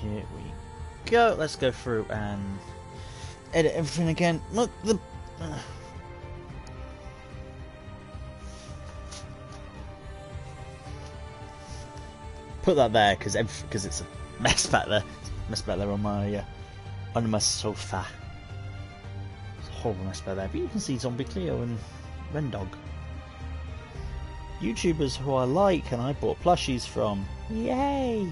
Here we go. Let's go through and edit everything again. Look, the... Put that there because it's a mess back there. Mess back there on my under my sofa. It's a horrible mess back there. But you can see Zombie Cleo and Rendog. YouTubers who I like and I bought plushies from. Yay!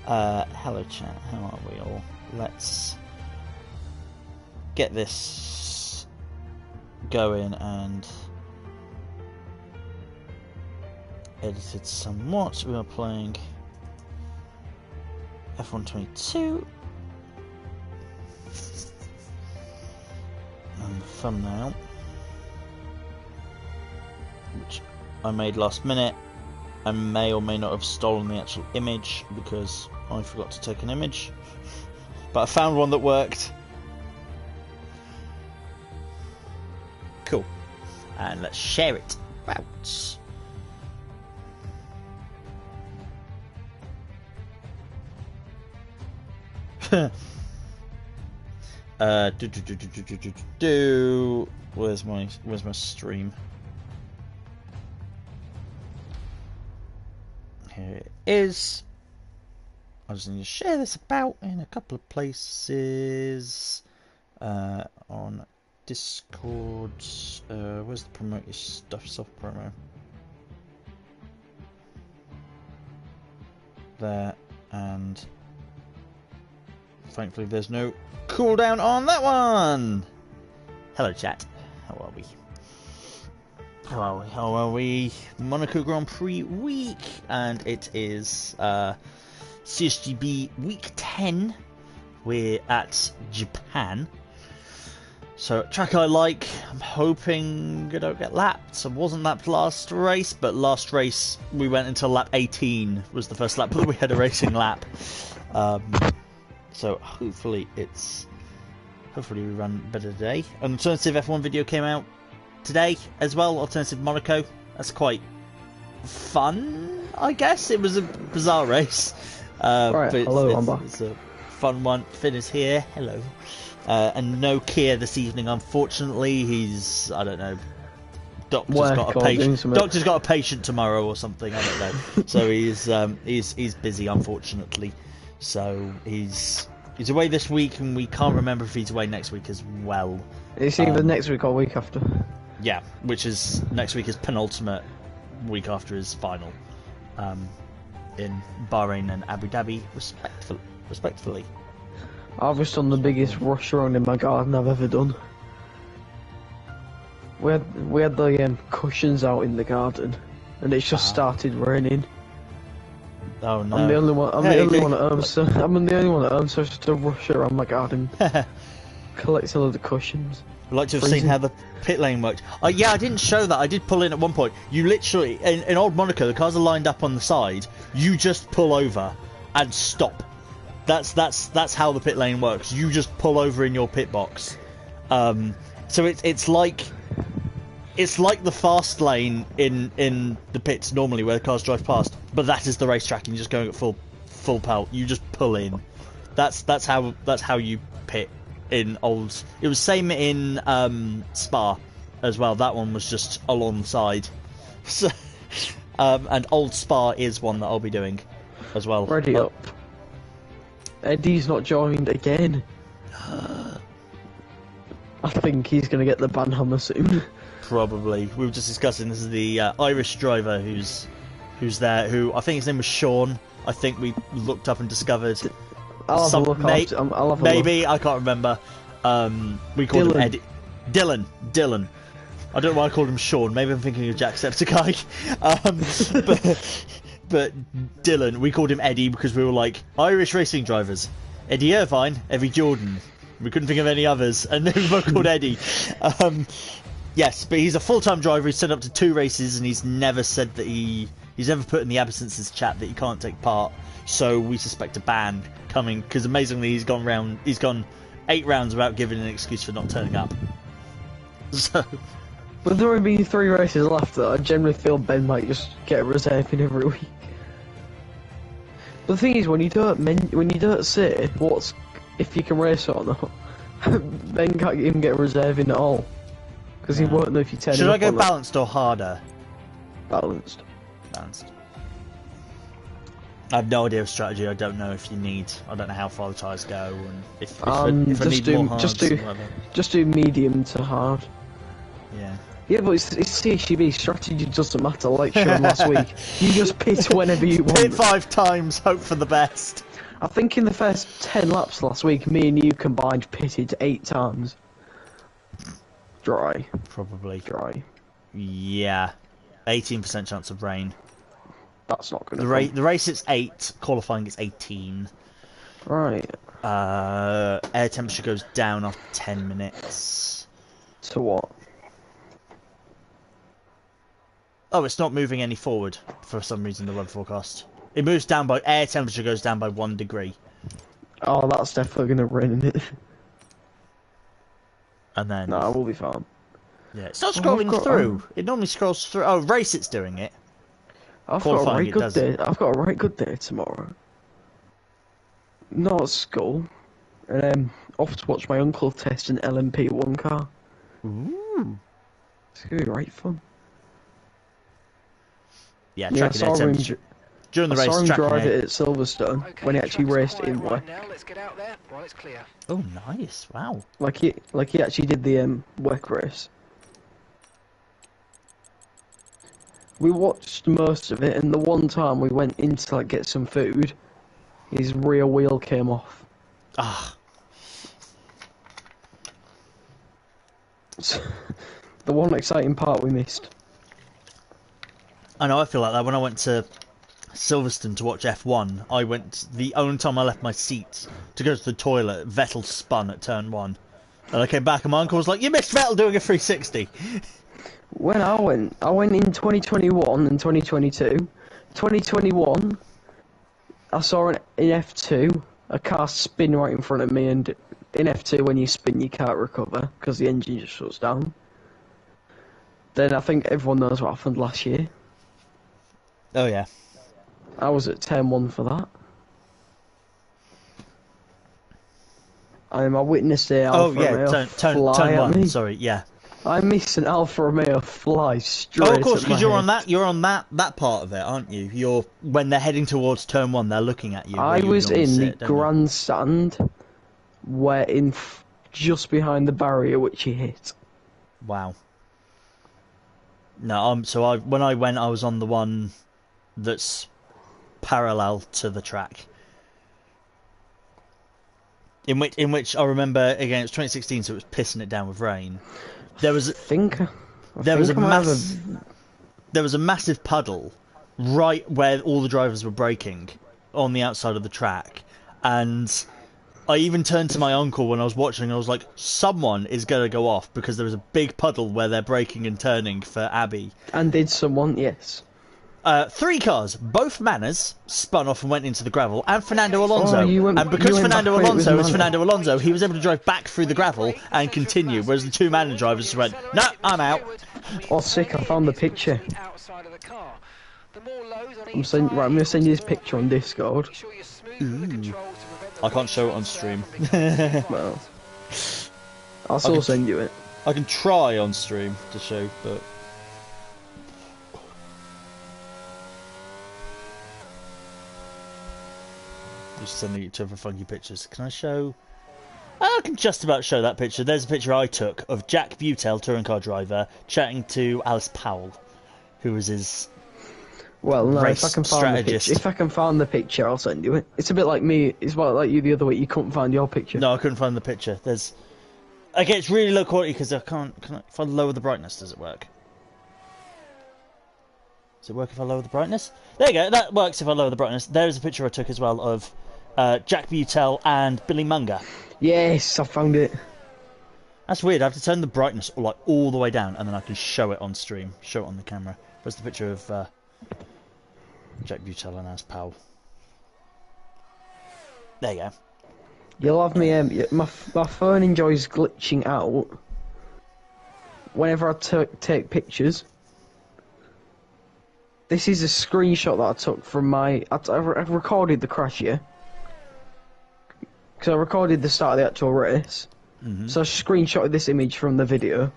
Hello chat, how are we all? Let's get this going and edited somewhat. We are playing F122 and the thumbnail, which I made last minute. I may or may not have stolen the actual image because I forgot to take an image, but I found one that worked. Cool. And let's share it out. Where's my stream? Here it is. I just need to share this about in a couple of places. On Discord. Where's the promote your stuff? Soft promo. There, and thankfully there's no cooldown on that one. Hello chat. How are we? How are we? Monaco Grand Prix week, and it is CSGB week 10. We're at Japan. So, track I like. I'm hoping I don't get lapped. I wasn't lapped last race, but last race we went until lap 18 was the first lap that we had a racing lap. So hopefully we run better today. An alternative F1 video came out today as well. Alternative Monaco. That's quite fun, I guess. It was a bizarre race. Right, but hello, I'm back. It's a fun one. Finn is here. Hello. And no Kia this evening, unfortunately. He's, I don't know, doctor's got a patient tomorrow or something. I don't know. So he's busy, unfortunately. So he's away this week, and we can't remember if he's away next week as well. It's either next week or week after. Yeah, which is next week is penultimate. Week after is final. In Bahrain and Abu Dhabi, respectfully. I've just done the biggest rush around in my garden I've ever done. We had the cushions out in the garden, and it's just started raining. Oh no! I'm the only one. I'm the only one at home. So I'm the only one at home. So I just to rush around my garden, collect some of the cushions. I'd like to have seen how the pit lane worked. Yeah, I didn't show that. I did pull in at one point. You literally, in Old Monaco, the cars are lined up on the side. You just pull over and stop. That's how the pit lane works. You just pull over in your pit box. So it's like the fast lane in the pits normally where the cars drive past, but that is the racetrack and you're just going at full pelt. You just pull in. That's how you pit in old. It was same in Spa as well. That one was just alongside. So, and old Spa is one that I'll be doing as well. Ready up. Eddie's not joined again. I think he's going to get the banhammer soon. Probably. We were just discussing, this is the Irish driver who's there, who I think his name was Sean. I think we looked up and discovered. I'll have a look. Maybe, I can't remember. We called him Eddie. Dylan. I don't know why I called him Sean. Maybe I'm thinking of Jacksepticeye. But Dylan, we called him Eddie because we were like, Irish racing drivers. Eddie Irvine, Evie Jordan. We couldn't think of any others, and then we were called Eddie. Yes, but he's a full-time driver. He's set up to 2 races, and he's never said that he's never put in the absences chat that he can't take part. So we suspect a ban coming, because amazingly he's gone 8 rounds without giving an excuse for not turning up. So, with there only being 3 races left, though, I generally feel Ben might just get a reserve in every week. But the thing is, when you don't say what's if you can race or not, Ben can't even get a reserve in at all because he won't know if you turn. Should I go balanced or harder? Balanced. Balanced. I have no idea of strategy. I don't know if you need. I don't know how far the tyres go, and if I need more hards. Just do medium to hard. Yeah. Yeah, but it's CSGB. Strategy doesn't matter. Like shown last week, you just pit whenever you want. Pit 5 times, hope for the best. I think in the first 10 laps last week, me and you combined pitted 8 times. Dry. Probably. Dry. Yeah. 18% chance of rain. That's not gonna. The race it's 8, qualifying it's 18. Right. Air temperature goes down after 10 minutes. To what? Oh, it's not moving any forward for some reason. The weather forecast. It moves down by air temperature goes down by 1 degree. Oh, that's definitely gonna rain in it. And then. No, we'll be fine. Yeah, it's not scrolling through. It normally scrolls through. Oh, race it's doing it. I've got a right good day. I've got a right good day tomorrow. Not at school, and off to watch my uncle test an LMP1 car. Ooh. It's gonna be right fun. Yeah, tracking air temperature. During the race, I saw him drive it at Silverstone when he actually raced in WEC. Let's get out there while it's clear. Oh, nice! Wow. Like he actually did the WEC race. We watched most of it, and the one time we went in to like get some food, his rear wheel came off. Ah. The one exciting part we missed. I know. I feel like that when I went to Silverstone to watch F1. I went. The only time I left my seat to go to the toilet, Vettel spun at turn 1, and I came back, and my uncle was like, "You missed Vettel doing a 360." When I went in 2021 and 2022. 2021, I saw in F2 a car spin right in front of me, and in F2 when you spin you can't recover because the engine just shuts down. Then I think everyone knows what happened last year. Oh yeah. I was at turn 1 for that. I witnessed the Alfa Romeo turn 1. Sorry, yeah. I missed an Alfa Romeo fly straight. Oh, of course, because you're on that. You're on that part of it, aren't you? You're when they're heading towards turn 1, they're looking at you. I was in the grandstand, just behind the barrier which he hit. Wow. No, so when I went, I was on the one that's parallel to the track. In which I remember again, it was 2016, so it was pissing it down with rain. There was a massive puddle right where all the drivers were braking on the outside of the track, and I even turned to my uncle when I was watching. I was like, "Someone is going to go off because there was a big puddle where they're braking and turning for Abbey." And did someone? Yes. 3 cars, both Manners, spun off and went into the gravel, and Fernando Alonso. And because Fernando Alonso is Fernando Alonso, he was able to drive back through the gravel and continue, whereas the 2 Manor drivers just went, "No, I'm out." Oh, sick! I found the picture. I'm going to send you this picture on Discord. Ooh. I can't show it on stream. Well, I'll still send you it. I can try on stream to show, but... Just sending each other funky pictures. Can I show... I can just about show that picture. There's a picture I took of Jack Butel, touring car driver, chatting to Alice Powell, who was his race strategist. If I can find the picture, I'll send you it. It's a bit like me. It's like you the other week. You couldn't find your picture. No, I couldn't find the picture. There's... Okay, it's really low quality because I can't... If I lower the brightness, does it work? Does it work if I lower the brightness? There you go. That works if I lower the brightness. There's a picture I took as well of Jack Butel and Billy Munger. Yes, I found it. That's weird. I have to turn the brightness like all the way down, and then I can show it on stream, show it on the camera. Where's the picture of Jack Butel and Alice Powell? There you go. You'll have me. My phone enjoys glitching out whenever I take pictures. This is a screenshot that I took from my... I recorded the crash here. Because I recorded the start of the actual race. Mm-hmm. So I screenshotted this image from the video.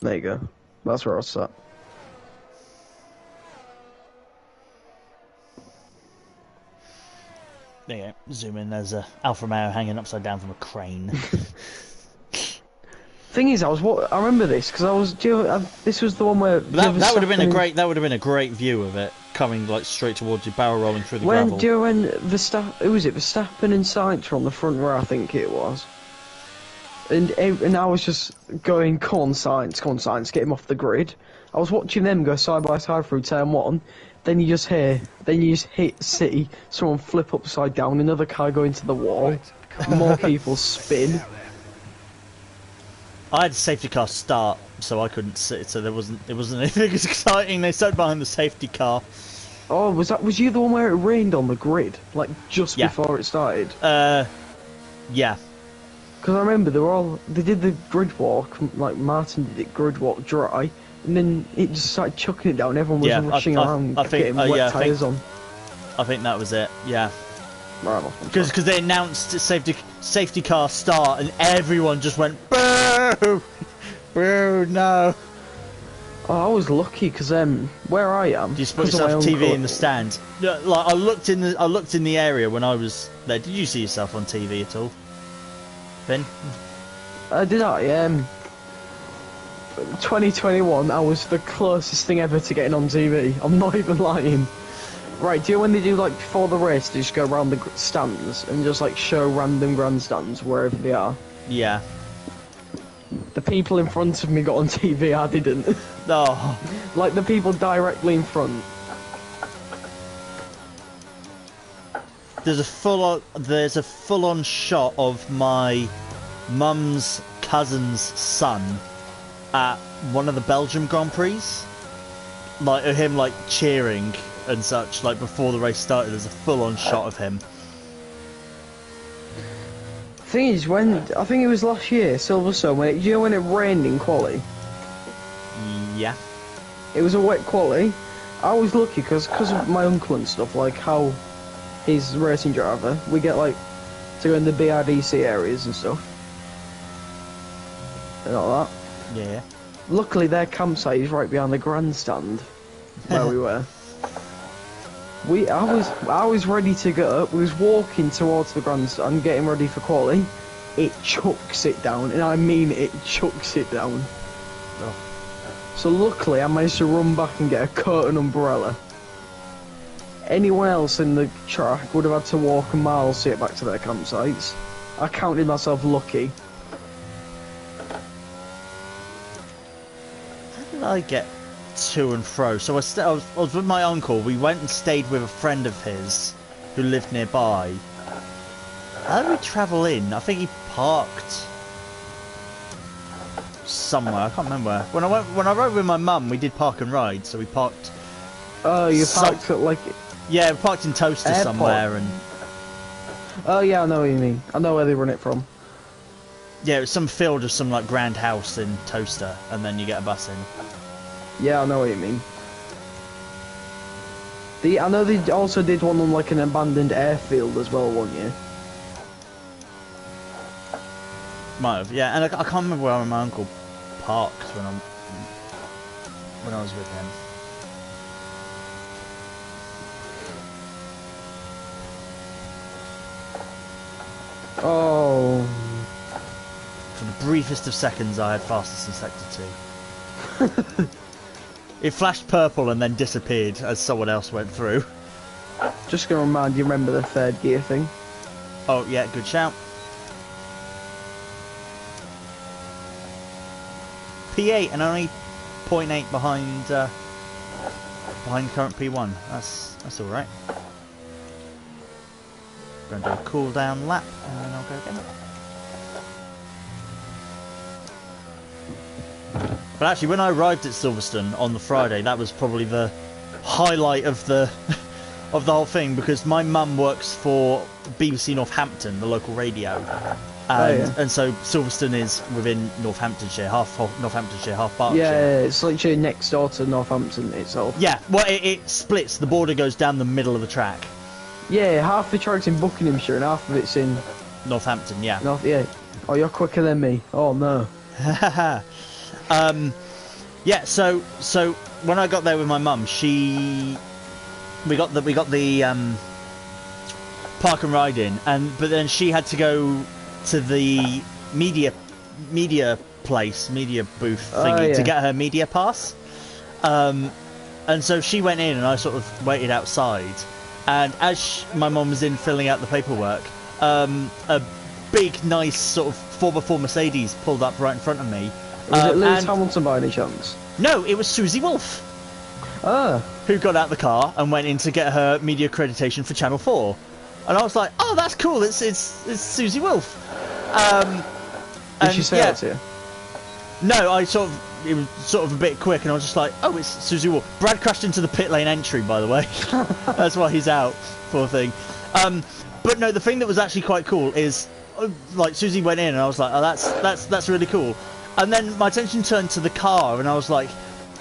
There you go. That's where I was sat. There you go. Zoom in. There's a Alfa Romeo hanging upside down from a crane. Thing is, I remember this because I was. This was the one where that would have been a great. That would have been a great view of it coming like straight towards you, barrel rolling through the gravel. Do you know when Verstappen and Sainz were on the front row? I think it was. And I was just going, come on Sainz, get him off the grid. I was watching them go side by side through turn 1. Then you just see someone flip upside down, another car go into the wall, more people spin. I had a safety car start, so I couldn't sit, so it wasn't anything as exciting. They stood behind the safety car. Oh, was you the one where it rained on the grid, like just before it started? Yeah. Because I remember they did the grid walk, like Martin did it grid walk dry, and then it just started chucking it down. Everyone was rushing around, getting wet tyres on. I think that was it. Yeah. Because they announced safety car start and everyone just went boo, boo, no. Oh, I was lucky because where I am. Did you spot yourself TV in the stand? Yeah, like I looked in the area when I was there. Did you see yourself on TV at all, Finn? Did I? 2021. I was the closest thing ever to getting on TV. I'm not even lying. Right, do you know when they do, like, before the race, they just go around the stands and just, like, show random grandstands wherever they are? Yeah. The people in front of me got on TV, I didn't. Oh. Like, the people directly in front. There's a full-on shot of my mum's cousin's son at one of the Belgium Grand Prix. Like, of him, like, cheering and such, like before the race started. There's a full-on shot of him. Thing is, I think it was last year, Silverstone, when it rained in quali. Yeah. It was a wet quali. I was lucky because of my uncle and stuff, like how he's a racing driver. We get like to go in the BRDC areas and stuff, and all that. Yeah. Luckily, their campsite is right behind the grandstand where we were. I was ready to go. We was walking towards the grandstand, getting ready for quali. It chucks it down, and I mean it chucks it down. Oh. So luckily, I managed to run back and get a coat and umbrella. Anyone else in the track would have had to walk miles to get back to their campsites. I counted myself lucky. How did I get to and fro? So I was with my uncle. We went and stayed with a friend of his who lived nearby. How did we travel in? I think he parked somewhere. I can't remember. When I rode with my mum, we did park and ride. So we parked. Oh, you parked at like. Yeah, we parked in Toaster airport somewhere, and. Oh yeah, I know what you mean. I know where they run it from. Yeah, it was some field of some like grand house in Toaster, and then you get a bus in. Yeah, I know what you mean. I know they also did one on like an abandoned airfield as well one year. Might have, yeah, and I can't remember where my uncle parked when I was with him. Oh. For the briefest of seconds, I had fastest in Sector 2. It flashed purple and then disappeared as someone else went through. Just gonna remind you, remember the third gear thing? Oh yeah, good shout. P8 and only 0.8 behind current P1. That's all right. Going to do a cool down lap and then I'll go again. But actually, when I arrived at Silverstone on the Friday, that was probably the highlight of the whole thing, because my mum works for BBC Northampton, the local radio, and so Silverstone is within Northamptonshire, half Northamptonshire, half Berkshire. Yeah, it's literally next door to Northampton itself. Yeah, well, it splits. The border goes down the middle of the track. Yeah, half the track's in Buckinghamshire and half of it's in Northampton, yeah. Yeah. Oh, you're quicker than me. Oh no. Yeah. So when I got there with my mum, we got the park and ride in, but then she had to go to the media booth thingy to get her media pass. And so she went in, and I sort of waited outside. And as my mum was in filling out the paperwork, a big, nice sort of 4x4 Mercedes pulled up right in front of me. Was it Lewis Hamilton by any chance? No, it was Susie Wolf. Who got out the car and went in to get her media accreditation for Channel 4. And I was like, oh, that's cool, it's Susie Wolf. Did she say that to you? No, it was sort of a bit quick, and I was just like, oh, it's Susie Wolf. Brad crashed into the pit lane entry, by the way. That's why he's out, poor thing. But no, the thing that was actually quite cool is, like, Susie went in, and I was like, oh, that's really cool. And then my attention turned to the car, and I was like,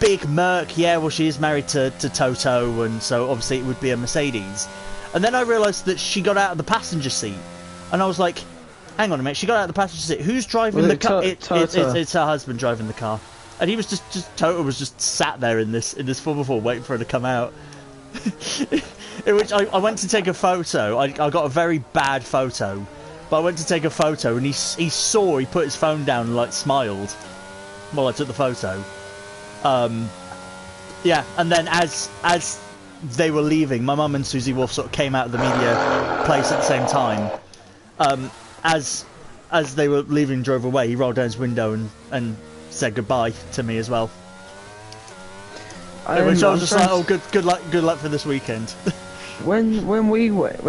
big Merc, yeah, well, she is married to Toto, and so obviously it would be a Mercedes. And then I realised that she got out of the passenger seat, and I was like, hang on a minute, she got out of the passenger seat. Who's driving the car? It's her husband driving the car, and he was Toto was just sat there in this 4x4 waiting for her to come out. In which I went to take a photo. I got a very bad photo, but I went to take a photo, and he put his phone down and like smiled while I took the photo. Yeah, and then as they were leaving, my mum and Susie Wolf sort of came out of the media place at the same time. As they were leaving and drove away, he rolled down his window and said goodbye to me as well. Which I was just like, oh, good luck for this weekend. When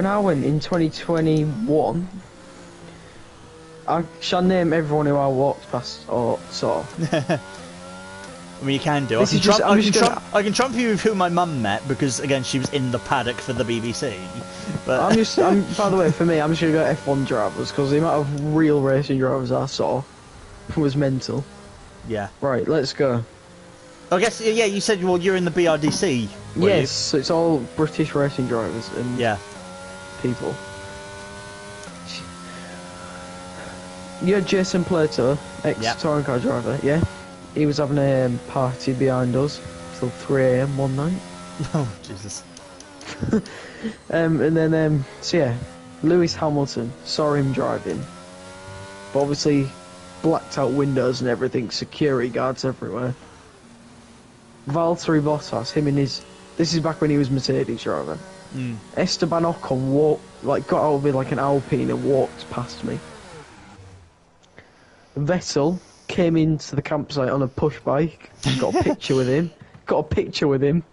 I went in 2021, I shall name everyone who I walked past or saw. I mean, you can do. I can trump you with who my mum met, because again, she was in the paddock for the BBC. But by the way, for me, I'm just gonna go F1 drivers, because the amount of real racing drivers I saw was mental. Yeah. Right, let's go. I guess, yeah, you said, well, you're in the BRDC. Yes, so it's all British racing drivers and people. You had Jason Plato, ex-touring car driver, yeah? He was having a party behind us till 3 AM one night. Oh, Jesus. And then, so yeah, Lewis Hamilton, saw him driving. But obviously, blacked out windows and everything, security guards everywhere. Valtteri Bottas, this is back when he was Mercedes driver. Esteban Ocon got out of it like an Alpine and walked past me. Vettel came into the campsite on a push bike, got a picture with him.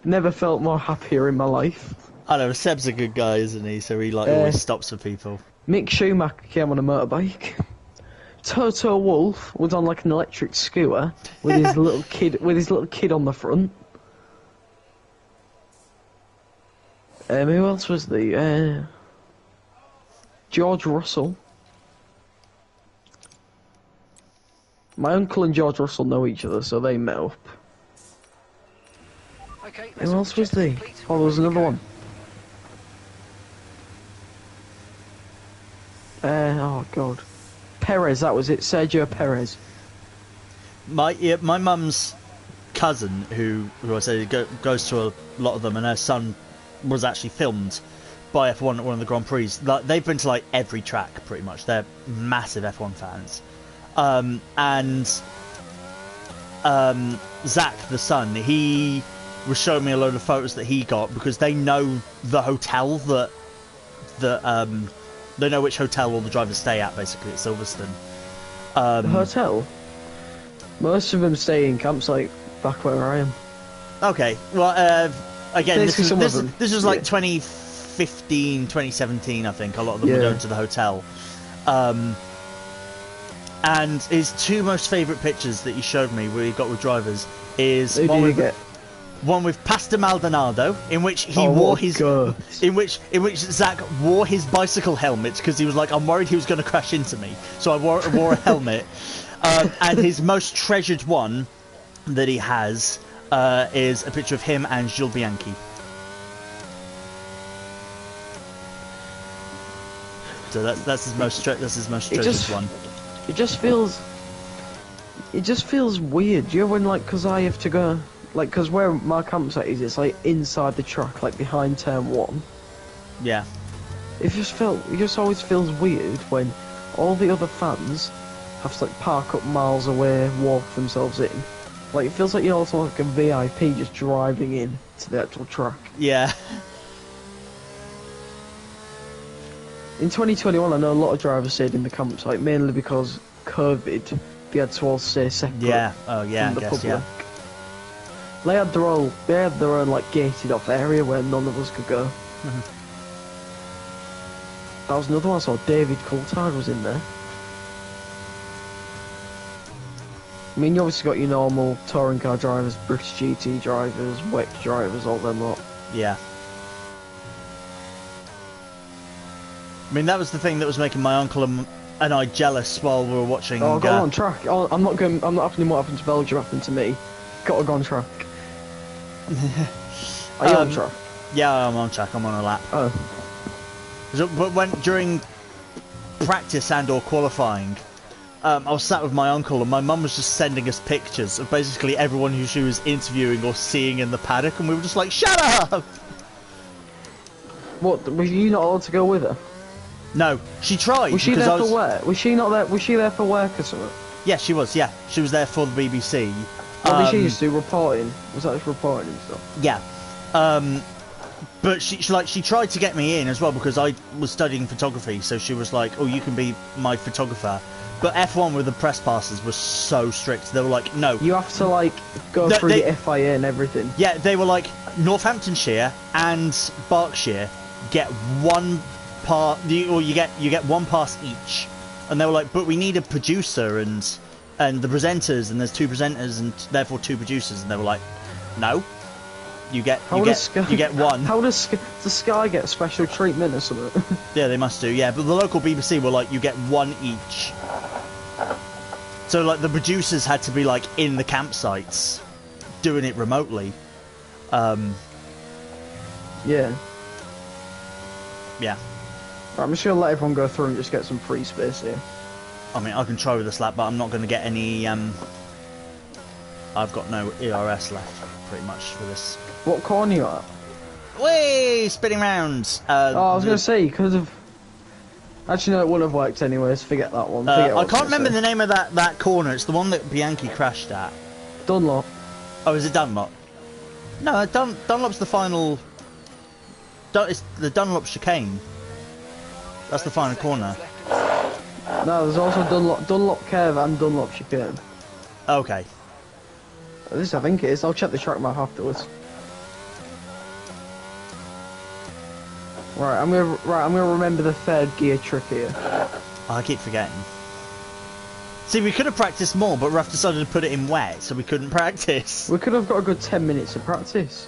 Never felt more happier in my life. I know, Seb's a good guy, isn't he? So he always stops for people. Mick Schumacher came on a motorbike. Toto Wolff was on like an electric scooter with his little kid on the front. Who else was there? George Russell. My uncle and George Russell know each other, so they met up. Okay, who else was there? Oh, there was another one. Oh god. Perez, that was it. Sergio Perez. My mum's cousin, who I said goes to a lot of them, and her son was actually filmed by F1 at one of the Grand Prix. They've been to like every track pretty much. They're massive F1 fans. And Zach, the son, he was showing me a load of photos that he got, because they know the hotel they know which hotel all the drivers stay at, basically, at Silverstone. The hotel? Most of them stay in campsite back where I am. Okay, well, again, this was like 2015, 2017, I think. A lot of them were going to the hotel. And his two most favourite pictures that he showed me, where he got with drivers, is Who did you get? one with Pastor Maldonado, in which he Oh, wore what his, God. in which Zach wore his bicycle helmet because he was like, I'm worried he was going to crash into me, so I wore a helmet. And his most treasured one that he has is a picture of him and Gilles Bianchi. So that's his most treasured one. It just feels weird. You know when, like, because I have to go, like, because where my campsite is, it's like inside the track, like behind turn 1. Yeah. It just always feels weird when all the other fans have to, like, park up miles away, walk themselves in. Like, it feels like you're also like a VIP just driving in to the actual track. Yeah. In 2021, I know a lot of drivers stayed in the campsite, mainly because COVID, they had to all stay separate Yeah. Oh yeah. from the I guess public. yeah. They had their own like gated off area where none of us could go. That was another one I saw. David Coulthard was in there. I mean, you obviously got your normal touring car drivers, British GT drivers, WEC drivers, all them lot. Yeah. I mean, that was the thing that was making my uncle and I jealous while we were watching. Oh, go on track. Oh, I'm not having what happened to Belgium happen to me. Gotta go on track. Are you on track? Yeah, I'm on track. I'm on a lap. Oh. But during practice and/or qualifying, I was sat with my uncle, and my mum was just sending us pictures of basically everyone who she was interviewing or seeing in the paddock, and we were just like, "Shut up!" What? Was you not allowed to go with her? No, she tried. Was she there for work? Was she not there? Was she there for work or something? Yeah, she was. Yeah, she was there for the BBC. What did she used to do? Reporting? Was that just reporting and stuff? Yeah. But she tried to get me in as well because I was studying photography, so she was like, "Oh, you can be my photographer." But F1 with the press passes was so strict. They were like, "No, you have to like go through the FIA and everything." Yeah, they were like, Northamptonshire and Berkshire get one pass, or you get one pass each, and they were like, "But we need a producer and the presenters, and there's 2 presenters and therefore 2 producers," and they were like, "No." You get one. How does Sky get special treatment or something? Yeah, they must do. Yeah, but the local BBC were like, you get one each. So like the producers had to be like in the campsites, doing it remotely. Yeah. Yeah. Right, I'm just gonna let everyone go through and just get some free space here. I mean, I can try with this lap, but I'm not going to get any. I've got no ERS left, pretty much for this. What corner you at? Way spinning round. I was going to say, because of... Actually, no, it wouldn't have worked anyways. Forget that one. I can't remember the name of that corner. It's the one that Bianchi crashed at. Dunlop. Oh, is it Dunlop? No, Dunlop's the final... It's the Dunlop chicane. That's the final corner. No, there's also Dunlop curve and Dunlop chicane. Okay. At least I think it is. I'll check the track map afterwards. Right, I'm gonna remember the 3rd gear trick here. I keep forgetting. See, we could have practiced more, but Ruff decided to put it in wet, so we couldn't practice. We could have got a good 10 minutes of practice.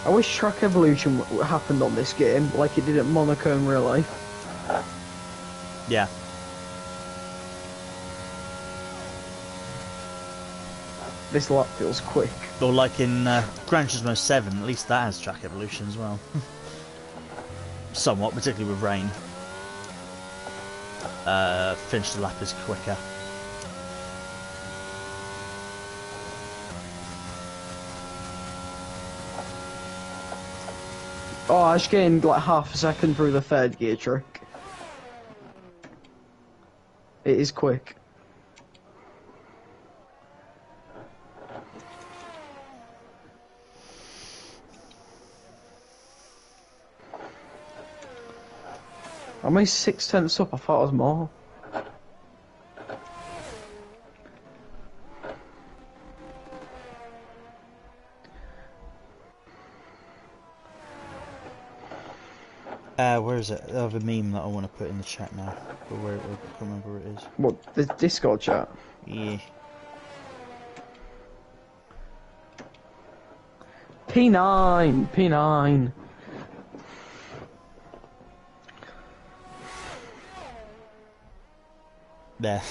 I wish track evolution happened on this game, like it did at Monaco in real life. Yeah. This lap feels quick. Or like in Gran Turismo 7, at least that has track evolution as well. Somewhat, particularly with rain. Finish the lap is quicker. Oh, I just gained like half a second through the 3rd gear trick. It is quick. I'm only 6/10 up, I thought it was more. Where is it? I have a meme that I want to put in the chat now. But where I can't remember where it is. What, the Discord chat? Yeah. P9! P9! There.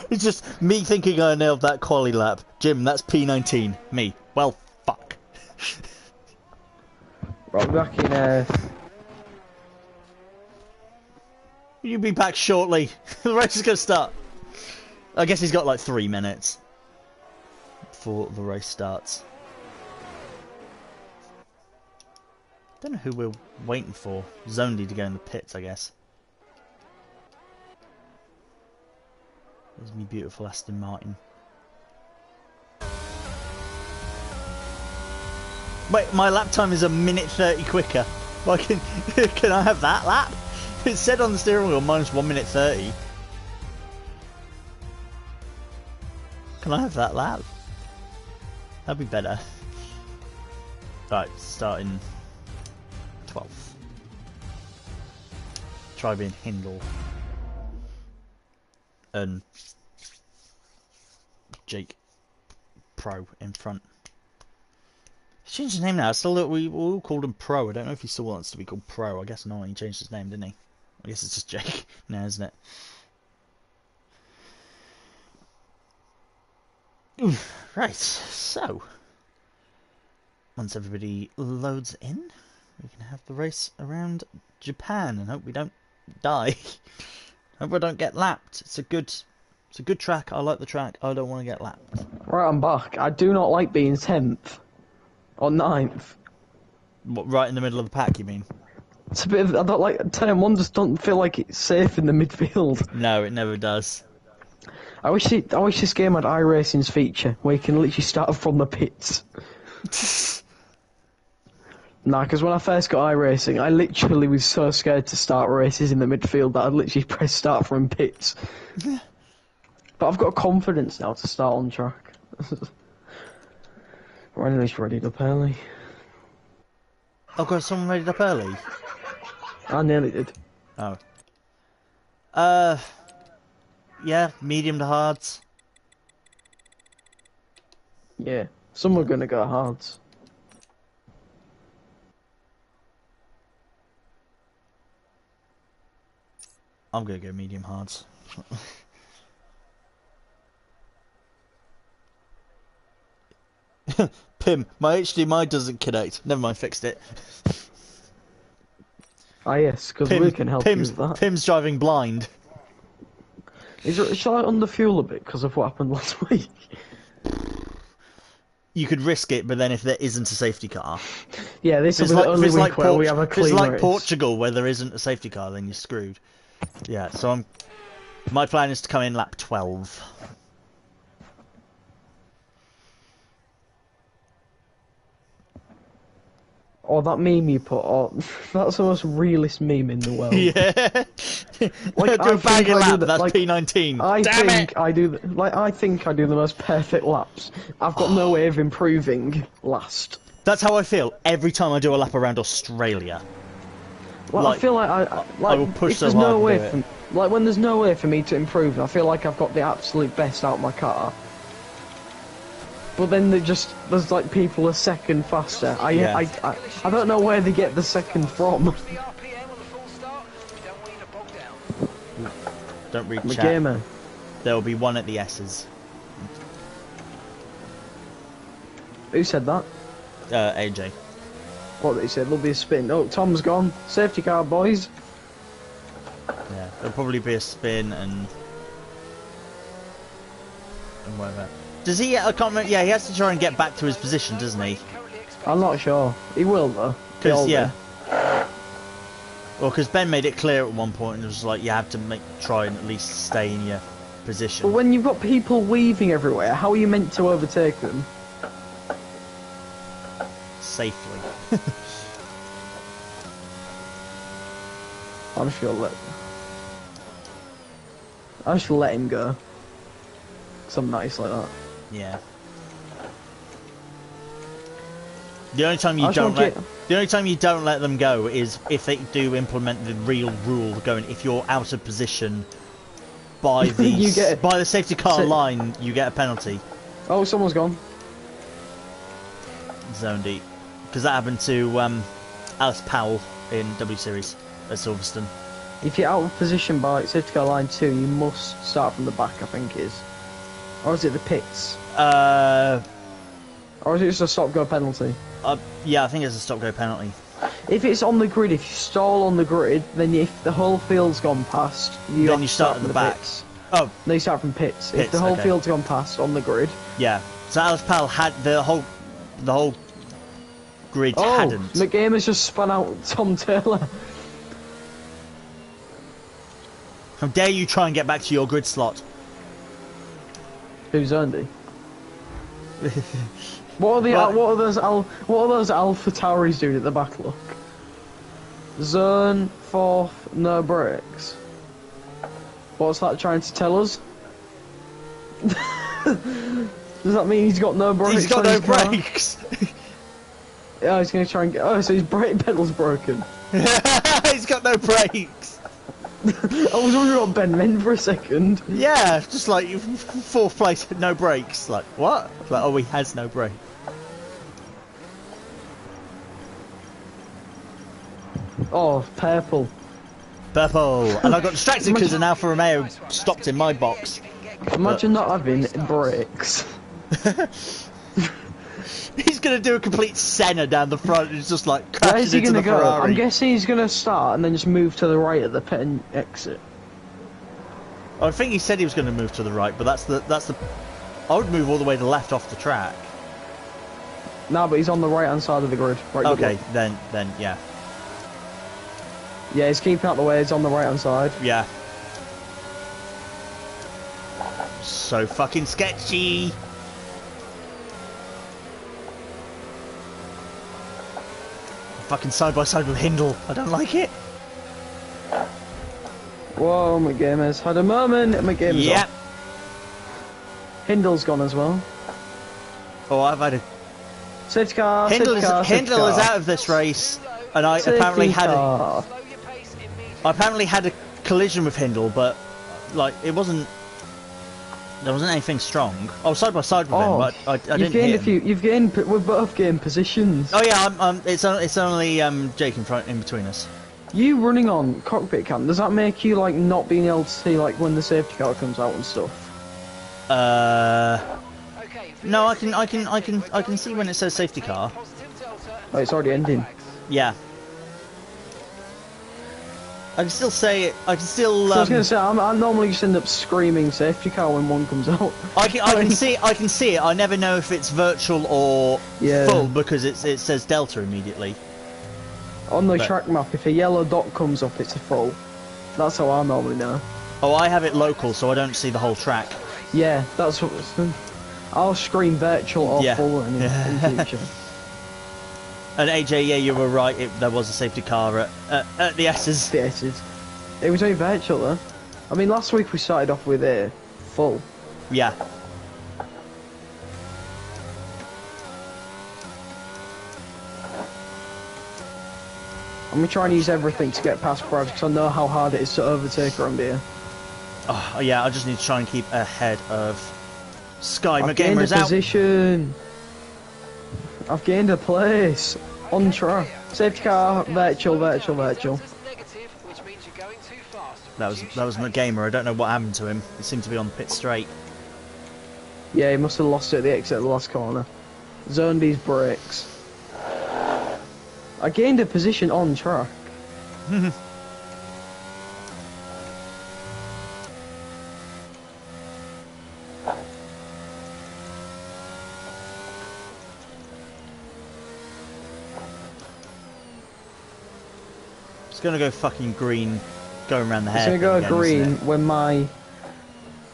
It's just me thinking I nailed that quali lap. Jim, that's P19. Me. Well, fuck. Right, back in, You'll be back shortly. The race is going to start. I guess he's got like 3 minutes before the race starts. Don't know who we're waiting for. Zondy to go in the pits, I guess. There's me beautiful Aston Martin. Wait, my lap time is a minute 30 quicker. Well, can I have that lap? It said on the steering wheel minus 1 minute 30. Can I have that lap? That'd be better. Right, starting 12th. Try being Hindle. And Jake Pro in front. He's changed his name now. Still, we all called him Pro. I don't know if he still wants to be called Pro. I guess not. He changed his name, didn't he? I guess it's just Jake now, isn't it? Oof. Right, so once everybody loads in, we can have the race around Japan and hope we don't die. Hope I don't get lapped. It's a good track. I like the track. I don't want to get lapped. Right, I'm back. I do not like being 10th. Or 9th. What, right in the middle of the pack, you mean? It's a bit of, I don't like, 10 and 1 just don't feel like it's safe in the midfield. No, it never does. I wish this game had iRacing's feature, where you can literally start from the pits. Nah, because when I first got iRacing, I literally was so scared to start races in the midfield that I'd literally press start from pits. But I've got confidence now to start on track. We're at least readied up early. I've got someone ready up early. I nearly did. Oh. Yeah, medium to hards. Yeah, some are gonna go hards. I'm gonna go medium hards. Pim, my HDMI doesn't connect. Never mind, fixed it. Ah yes, because we can help you with that. Pim's driving blind. Shall I underfuel a bit because of what happened last week? You could risk it, but then if there isn't a safety car... Yeah, this is the only week where we have a clean race. If it's like Portugal, where there isn't a safety car, then you're screwed. Yeah, so my plan is to come in lap 12. Oh, that meme you put on, that's the most realist meme in the world. Yeah. Like, do a banging lap, that's like, P19. I think I do the most perfect laps. I've got no way of improving last. That's how I feel every time I do a lap around Australia. Well, I feel like I will push so there's hard no to way do it. like when there's no way for me to improve, I feel like I've got the absolute best out of my car. But then there's like people a second faster. I don't know where they get the second from. Don't read I'm a chat. gamer. There will be one at the S's. Who said that? AJ. What did he say? There'll be a spin. Oh, Tom's gone. Safety car, boys. Yeah, there'll probably be a spin and whatever. Does he? I can't remember. Yeah, he has to try and get back to his position, doesn't he? I'm not sure. He will though. Because yeah. Well, because Ben made it clear at one point and it was like you have to try and at least stay in your position. But when you've got people weaving everywhere, how are you meant to overtake them? Safely. I'm just gonna let him go. Something nice like that. Yeah. The only time you don't The only time you don't let them go is if they do implement the real rule going, if you're out of position by the by the safety car line, you get a penalty. Oh, someone's gone. Zone D. Because that happened to Alice Powell in W Series at Silverstone. If you're out of position by safety car line 2, you must start from the back, I think it is. Or is it the pits? Or is it just a stop-go penalty? Yeah, I think it's a stop-go penalty. If it's on the grid, if you stall on the grid, then if the whole field's gone past, then you start at the back. Pits. Oh, no, you start from pits. If the whole field's gone past on the grid. Yeah. So Alice Powell had the whole grid hadn't. The game has just spun out Tom Taylor. How dare you try and get back to your grid slot? Who's Andy? What are those Alpha Tauris doing at the back? Look. Zone 4th, no brakes. What's that trying to tell us? Does that mean he's got no brakes? He's got no brakes. Yeah, he's gonna try and get. Oh, so his brake pedal's broken. He's got no brakes. I was wondering what Ben meant for a second. Yeah, just like 4th place, no brakes. Like what? Like, oh, he has no brake. Oh, purple. Purple. And I got distracted because an Alfa Romeo stopped in my box. Imagine not having brakes. He's gonna do a complete Senna down the front. It's just like crashing Where's he into gonna the go? Ferrari. I'm guessing he's gonna start and then just move to the right at the pit and exit. I think he said he was going to move to the right, but that's the. I would move all the way to the left off the track. No, but he's on the right hand side of the grid. Right, okay, then yeah. Yeah, he's keeping out the way. He's on the right hand side. Yeah. So fucking sketchy. Fucking side by side with Hindle. I don't like it. Whoa, my game has had a moment. My game's Yep. off. Hindle's gone as well. Oh, I've had a. Safety car. Hindle safety car. is out of this race, and I apparently had a collision with Hindle, but like it wasn't. There wasn't anything strong. Oh, side by side with him, but I didn't hit him. You've gained. We've both gained positions. Oh yeah, it's only Jake in between us. You running on cockpit cam, does that make you like not being able to see like when the safety car comes out and stuff? No, I can see when it says safety car. Oh, it's already ending. Yeah. I can still say it. I can still. So I was gonna say I normally just end up screaming safety car when one comes out. I can see it. I never know if it's virtual or full because it says Delta immediately. On the track map, if a yellow dot comes up, it's a full. That's how I normally know. Oh, I have it local, so I don't see the whole track. Yeah, that's what it's done. I'll scream virtual or full in future. And AJ, yeah, you were right. There was a safety car at the S's. The S's. It was only virtual though. I mean, last week we started off with a full. Yeah. I'm gonna try and use everything to get past Brad because I know how hard it is to overtake her on here. Oh yeah, I just need to try and keep ahead of Sky. I've gained a position. I've gained a place on track. Safety car, virtual. That was my gamer. I don't know what happened to him. He seemed to be on the pit straight. Yeah, he must have lost it at the exit of the last corner. Zoned his brakes. I gained a position on track. It's gonna go fucking green, going around the hair. It's gonna go green when my.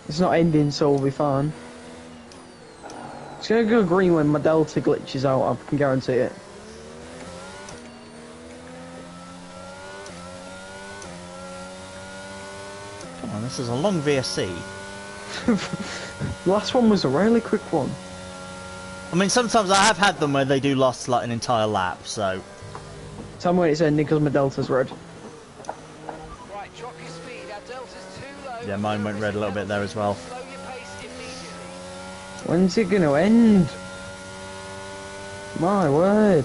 It's not ending, so we'll be fine. It's gonna go green when my Delta glitches out. I can guarantee it. Come on, this is a long VSC. The last one was a really quick one. I mean, sometimes I have had them where they do last like an entire lap, so. Tell me when it's ending because my delta's red. Right, drop your speed. Our delta's too low. Yeah, mine went red a little bit there as well. Slow your pace immediately. When's it gonna end? My word.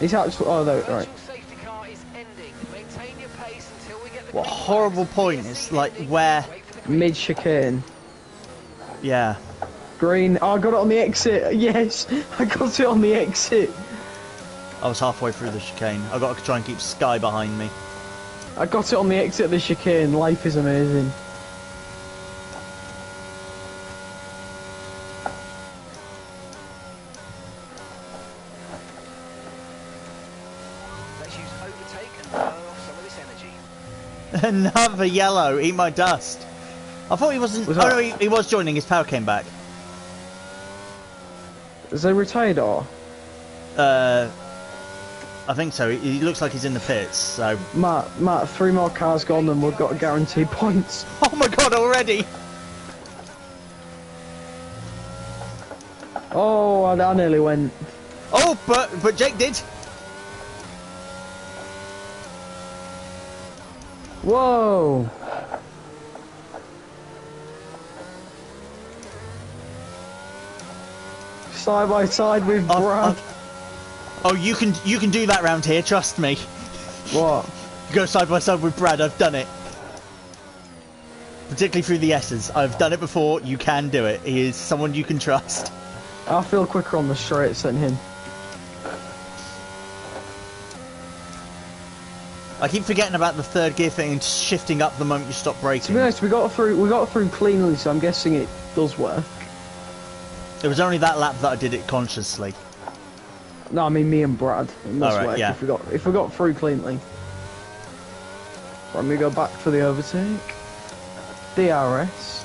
It's actually. Oh, no, right. Virtual safety car is ending. Maintain your pace until we get the What green horrible flag. point. It's like where... Wait for the green. Mid chicane. Yeah. Green. Oh, I got it on the exit. Yes, I got it on the exit. I was halfway through the chicane. I've got to try and keep Sky behind me. I got it on the exit of the chicane. Life is amazing. Let's use overtake and burn off some of this energy. Another yellow. Eat my dust. I thought he wasn't... Was oh, that- no, he was joining. His power came back. Is they retired or? I think so. He looks like he's in the pits, so... Matt, 3 more cars gone and we've got guaranteed points. Oh my god, already! Oh, I nearly went. Oh, but Jake did. Whoa! Side by side with Brad. Oh, you can do that round here. Trust me. What? Go side by side with Brad. I've done it. Particularly through the S's. I've done it before. You can do it. He is someone you can trust. I feel quicker on the straights than him. I keep forgetting about the third gear thing and shifting up the moment you stop To braking. be honest, we got through cleanly, so I'm guessing it does work. It was only that lap that I did it consciously. No, I mean me and Brad. It must Alright, work yeah. if we got through cleanly. Right, we go back for the overtake. DRS.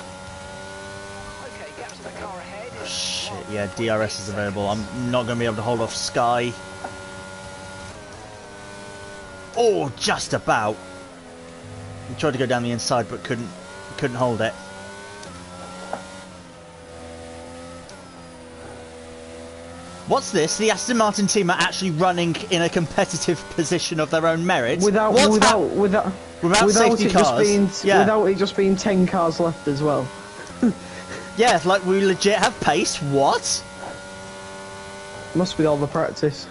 Okay, gaps in the car ahead. is Shit, one. yeah, DRS is available. I'm not going to be able to hold off Sky. Oh, just about. He tried to go down the inside, but couldn't hold it. What's this? The Aston Martin team are actually running in a competitive position of their own merit. Without safety it cars. without it just being 10 cars left as well. Yeah, like we legit have pace. What? Must be all the practice.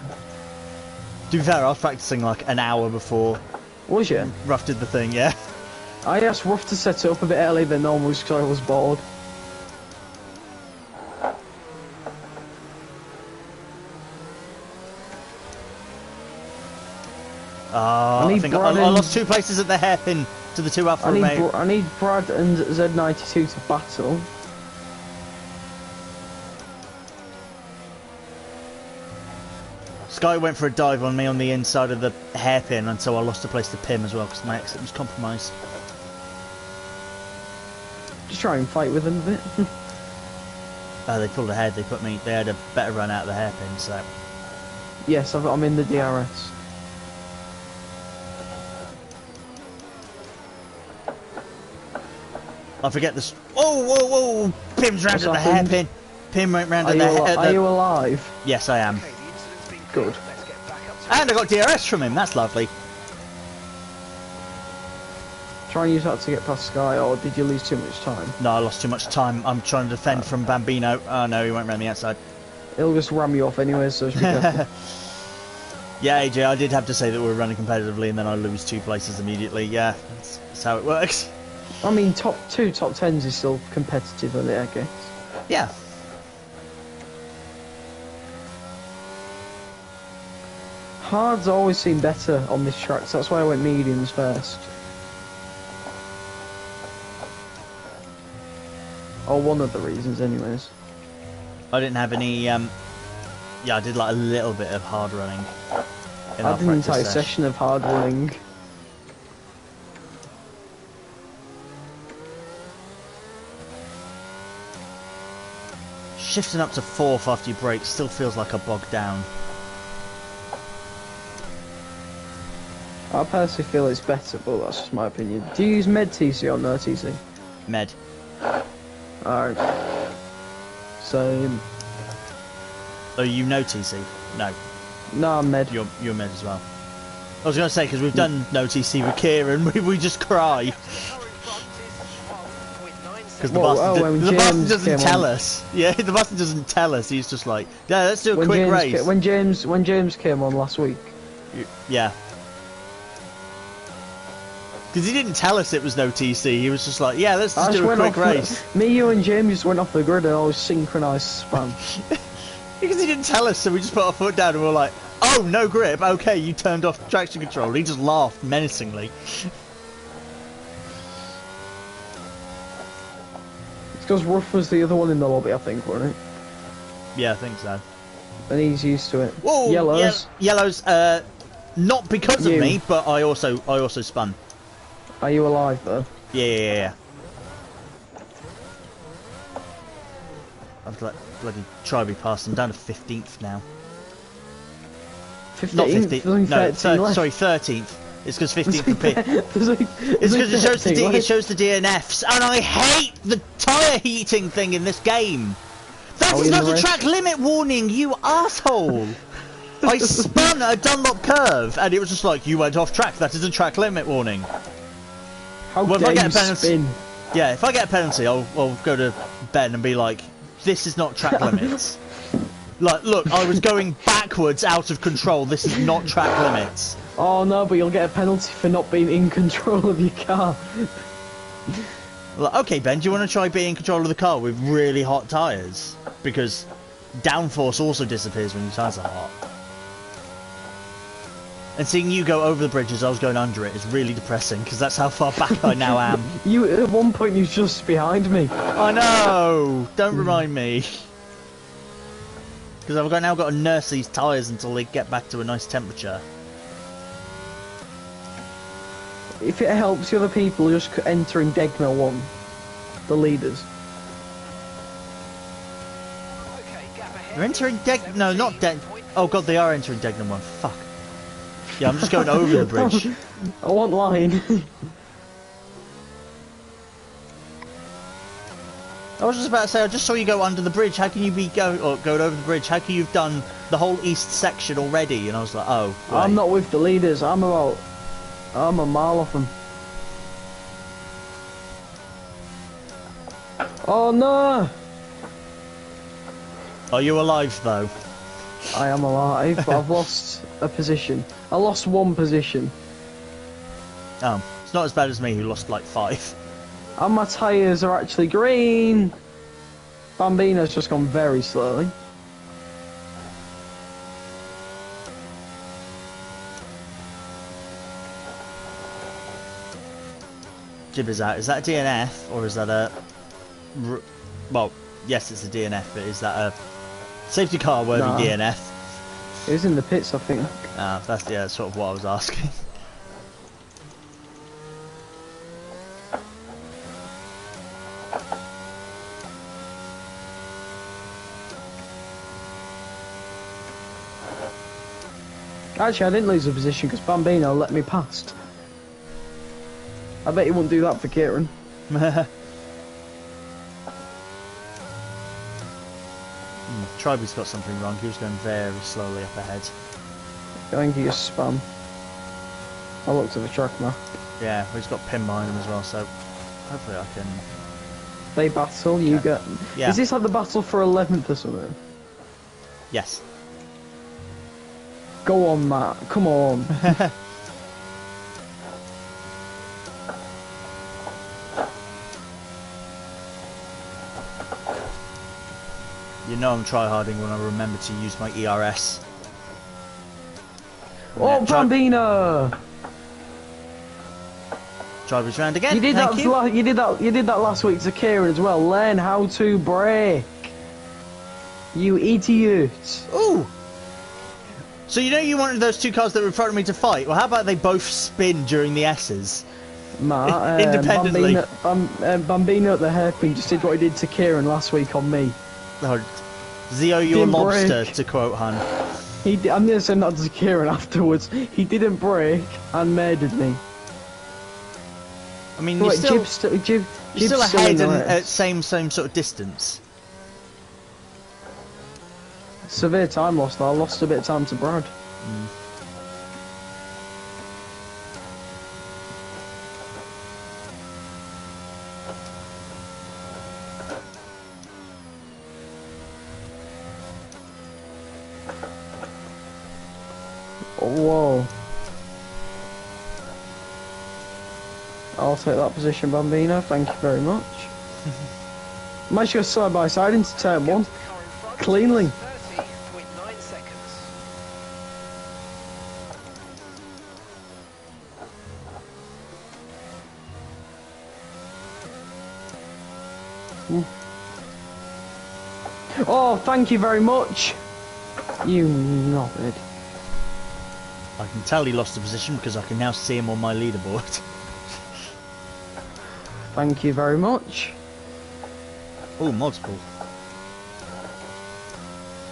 To be fair, I was practicing like an hour before Was you? Ruff did the thing. Yeah. I asked Ruff to set it up a bit earlier than normal because I was bored. I need think Brad I and- lost 2 places at the hairpin to the 2 Alfa Romeo. I need Brad and Z92 to battle. Sky went for a dive on me on the inside of the hairpin, and so I lost a place to Pim as well because my exit was compromised. Just try and fight with them a bit. They pulled ahead. They had a better run out of the hairpin. So Yes, I'm in the DRS. I forget this. Oh, whoa, whoa! Pim's round What's at the happened? hairpin. Pim went round Are at you, the. are you alive? Yes, I am. Okay, the incident's been Good. cleared. Let's get back up to And I got DRS from him. That's lovely. Try and use that to get past Sky, or did you lose too much time? No, I lost too much time. I'm trying to defend from Bambino. Oh no, he went round the outside. It'll just ram you off anyway, so just be careful. Yeah, AJ, I did have to say that we're running competitively, and then I lose 2 places immediately. Yeah, that's how it works. I mean, top 10s is still competitive, I guess. Yeah. Hards always seem better on this track, so that's why I went mediums first. Or one of the reasons, anyways. I didn't have any. Yeah, I did like a little bit of hard running. In I our did an practice entire sesh. session of hard running. Shifting up to 4th after you brake still feels like a bog down. I personally feel it's better, but that's just my opinion. Do you use Med TC or no TC? Med. Alright. Same. Oh, you know TC? No. No, I'm mid. You're mid as well. I was going to say, because we've done no TC with Kieran, we just cry. Because the bastard doesn't tell us. Yeah, the bastard doesn't tell us. He's just like, yeah, let's do a quick race. When James came on last week. Yeah. Because he didn't tell us it was no TC. He was just like, yeah, let's just do a quick race. Me, you, and James just went off the grid and I was synchronised spam. Because he didn't tell us, so we just put our foot down and we were like, oh, no grip. Okay, you turned off traction control. He just laughed menacingly. Because Ruff was the other one in the lobby, I think, wasn't it? Yeah, I think so. And he's used to it. Whoa, Yellows. Yellows, not because of me, but I also spun. Are you alive though? Yeah. I've bloody Tribe passed. I'm down to 15th now. 15th? Not 15th. No, sorry, 13th. It's because 15th for pit. It's because it shows the DNFs, and I hate the tyre heating thing in this game. That is not a track limit warning, you asshole! I spun a Dunlop curve, and it was just like, you went off track. That is a track limit warning. How dare you spin? Yeah, if I get a penalty, I'll go to Ben and be like, this is not track limits. Like, look, I was going backwards out of control. This is not track limits. Oh no, but you'll get a penalty for not being in control of your car. Like, okay, Ben, do you want to try being in control of the car with really hot tyres? Because downforce also disappears when your tyres are hot. And seeing you go over the bridge as I was going under it is really depressing, because that's how far back I now am. At one point, you were just behind me. I know! Don't remind me. Because I've now got to nurse these tyres until they get back to a nice temperature. If it helps the other people, just entering Degna 1. The leaders. They're entering Degna... No, not Degna... Oh god, they are entering Degna 1. Fuck. Yeah, I'm just going over the bridge. I want line. I was just about to say, I just saw you go under the bridge. How can you be going over the bridge? How can you have done the whole east section already? And I was like, oh, right. I'm not with the leaders. I'm a mile off them. Oh no! Are you alive though? I am alive, but I've lost a position. I lost one position. Oh, it's not as bad as me who lost like 5. And my tyres are actually green. Bambino's just gone very slowly. Jibber's out. Is that a DNF or is that a... Well, yes, it's a DNF, but is that a safety car worthy DNF? It was in the pits, I think. Ah, that's sort of what I was asking. Actually, I didn't lose a position because Bambino let me past. I bet he wouldn't do that for Kieran. Tribe's got something wrong. He was going very slowly up ahead. I think he just spam. I looked at the track map. Yeah, he's got pin behind him as well, so hopefully I can... They battle, you get... Yeah. Is this like the battle for 11th or something? Yes. Go on, Matt. Come on. You know I'm tryharding when I remember to use my ERS. Oh, Bambino! Driver's round again. You did that last week to Kieran as well. Learn how to brake. You idiot. Ooh. So you know you wanted those two cars that were in front of me to fight? Well, how about they both spin during the S's? Matt, independently. Bambino at the hairpin just did what he did to Kieran last week on me. Oh, Zio, you a lobster, to quote Han. I'm going to send that to Kieran afterwards. He didn't brake and murdered me. I mean, you're still ahead and in at same sort of distance. Severe time loss though. I lost a bit of time to Brad. Whoa. I'll take that position, Bambino. Thank you very much. Managed to go side by side into turn one. Cleanly. 30.9 seconds. Oh, thank you very much. You knobhead. I can tell he lost the position because I can now see him on my leaderboard. Thank you very much. Oh, multiple.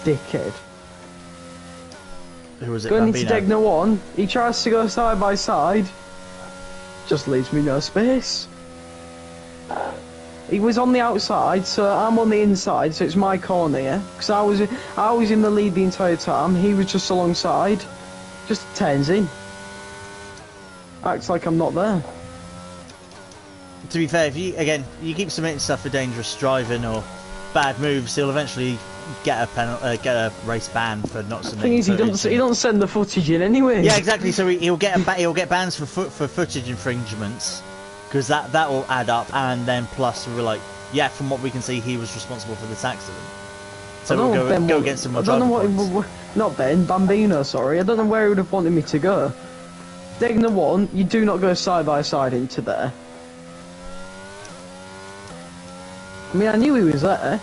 Dickhead. Who was it? Going into Bambino? Degner 1, he tries to go side by side. Just leaves me no space. He was on the outside, so I'm on the inside, so it's my corner, yeah? Because I was in the lead the entire time, he was just alongside. Just turns in. Acts like I'm not there. To be fair, if you keep submitting stuff for dangerous driving or bad moves, he'll eventually get a race ban for not The submitting. thing is, he don't send the footage in anyway. Yeah, exactly. So he'll get bans for footage infringements, because that will add up, and then plus we're like, yeah, from what we can see, he was responsible for this accident. So we'll go against him. I don't know not Ben, Bambino. Sorry, I don't know where he would have wanted me to go. Degner 1, you do not go side by side into there. I mean, I knew he was there.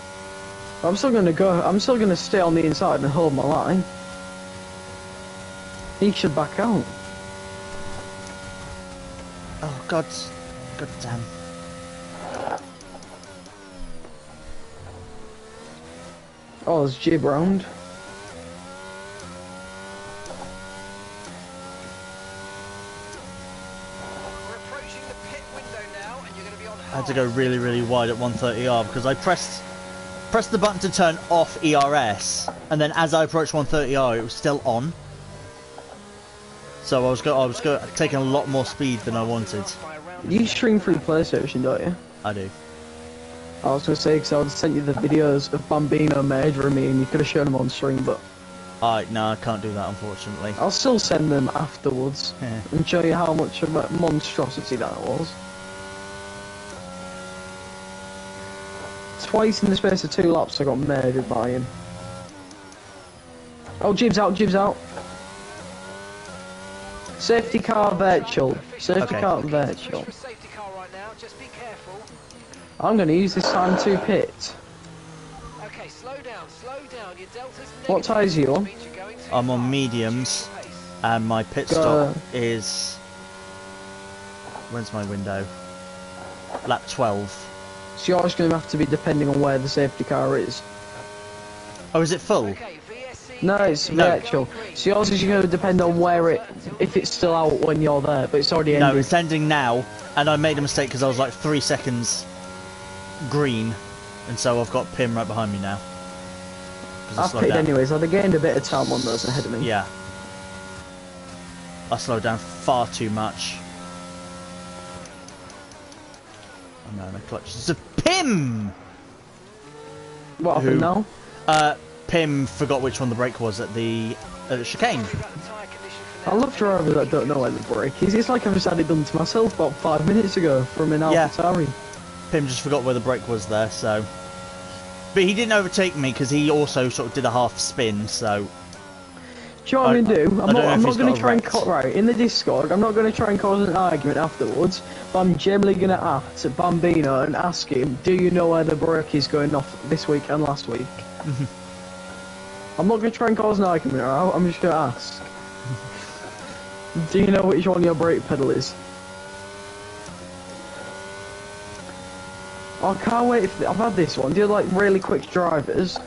I'm still gonna go. I'm still gonna stay on the inside and hold my line. He should back out. Oh God damn. Oh, there's jib round. We're approaching the pit window now, and you're going to be on I had to go really, really wide at 130R because I pressed the button to turn off ERS, and then as I approached 130R, it was still on. So I was taking a lot more speed than I wanted. You stream through PlayStation, don't you? I do. I was gonna say, because I would have sent you the videos of Bambino murdering me and you could have shown them on stream, but No, I can't do that, unfortunately. I'll still send them afterwards Yeah. and show you how much of a monstrosity that was. Twice in the space of 2 laps I got murdered by him. Oh, jibs out, jibs out. Safety car virtual. Safety Okay. car virtual. For safety car right now, just be careful. I'm going to use this time to pit. Okay, slow down. Your delta's What tyres are you on? means you're going too I'm on fast. mediums, Pace. and my pit stop is... When's my window? Lap 12. So you're just going to have to be depending on where the safety car is. Oh, is it full? Okay, VSC. No, it's No. virtual. So yours is going to depend on where if it's still out when you're there, but it's already ended. No, it's ending now, and I made a mistake because I was like 3 seconds green, and so I've got Pim right behind me now. 'Cause I I've slowed pitted down. anyways, I'd have gained a bit of time on those ahead of me. Yeah. I slowed down far too much. Oh no, my clutch. It's a Pim! What happened Who? now? Pim forgot which one the brake was at the chicane. About the tyre condition for I love drivers that don't know where the brake is. It's like I've just had it done to myself about 5 minutes ago from an Yeah. AlphaTauri. Pim just forgot where the brake was there, so... But he didn't overtake me because he also sort of did a half spin, so... Do you know what I'm going to do? I don't know I'm if not he's going got to a try and wrecked. cut right in the Discord. I'm not going to try and cause an argument afterwards. But I'm generally going to ask Bambino and ask him, do you know where the brake is going off this week and last week? I'm not going to try and cause an argument, alright? I'm just going to ask. Do you know which one your brake pedal is? I can't wait if I've had this one. Do you like really quick drivers?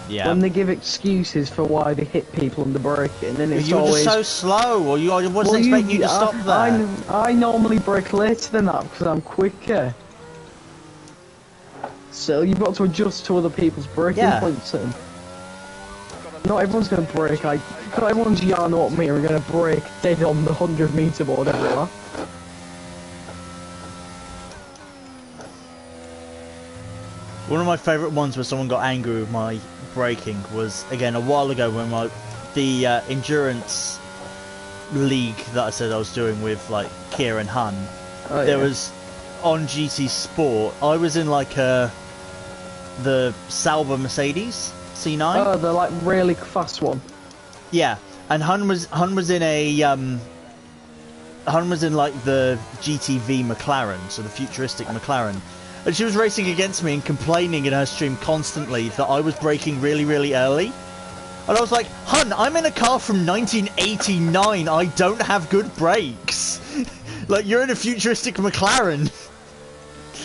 Yeah. When they give excuses for why they hit people on the braking, and it's You were always just so slow, or I wasn't expecting you to stop there. I normally brake later than that because I'm quicker. So you've got to adjust to other people's braking Yeah. points then. Not everyone's gonna break. Not everyone's yarn up me are gonna break dead on the 100-meter board everywhere. One of my favourite ones where someone got angry with my braking was, again, a while ago when the endurance league that I said I was doing with, like, Kia and Hun. Oh, there yeah. was, on GT Sport, I was in, like, the Sauber Mercedes C9. Oh, the like really fast one. Yeah, and Hun was in a, Hun was in, like, the GTV McLaren, so the futuristic McLaren. And she was racing against me and complaining in her stream constantly that I was braking really, really early. And I was like, Hun, I'm in a car from 1989. I don't have good brakes. Like, you're in a futuristic McLaren.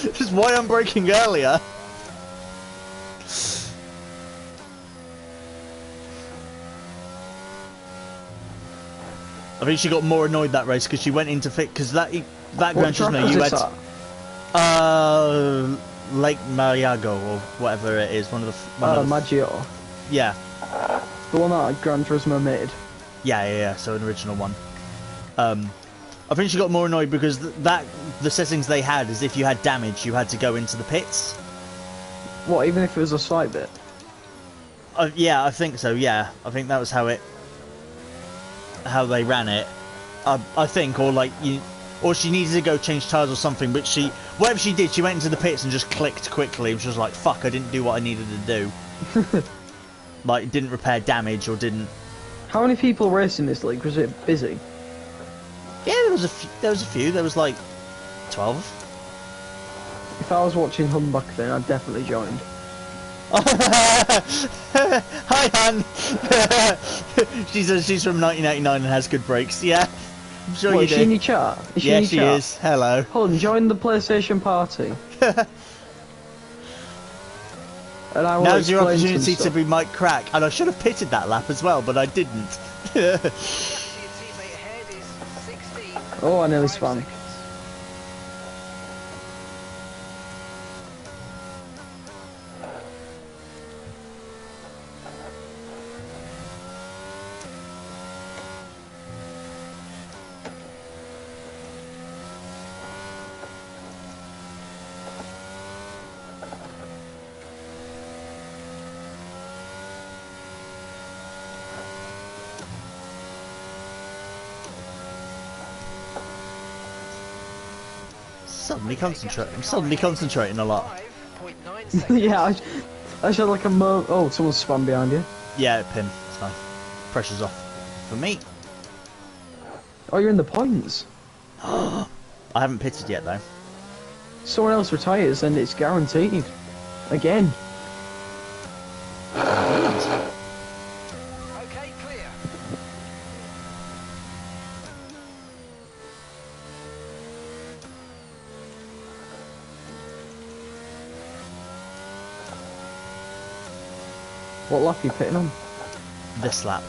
This is why I'm braking earlier. I think she got more annoyed that race because she went into fit because that Gran Turismo you had. Lake Mariago or whatever it is, one of the. Maggio. Yeah. The one that Gran Turismo made. Yeah. So an original one. I think she got more annoyed because the settings they had is if you had damage, you had to go into the pits. What, even if it was a slight bit? Yeah, I think so. Yeah, I think that was how they ran it. I think, or she needed to go change tyres or something, but whatever she did, she went into the pits and just clicked quickly, which was like, fuck, I didn't do what I needed to do. Like, didn't repair damage or didn't. How many people racing this league? Was it busy? Yeah, there was a few. There was like 12. If I was watching Hun back then, I'd definitely joined. Hi, Han. She says she's from 1989 and has good brakes. Yeah, I'm sure you is do. she in your chat? Yeah, she is. Hello. Hun, join the PlayStation party. And I will Now's your explain some opportunity to stuff. be Mike Crack, and I should have pitted that lap as well, but I didn't. Oh, I nearly spun. I'm suddenly concentrating a lot. 5.9 seconds. Yeah, I should like a mo. Oh, someone's spun behind you. Yeah, pin. It's fine. Pressure's off. For me. Oh, you're in the points. I haven't pitted yet, though. Someone else retires and it's guaranteed. Again. Okay, clear. What lap are you pitting on? This lap.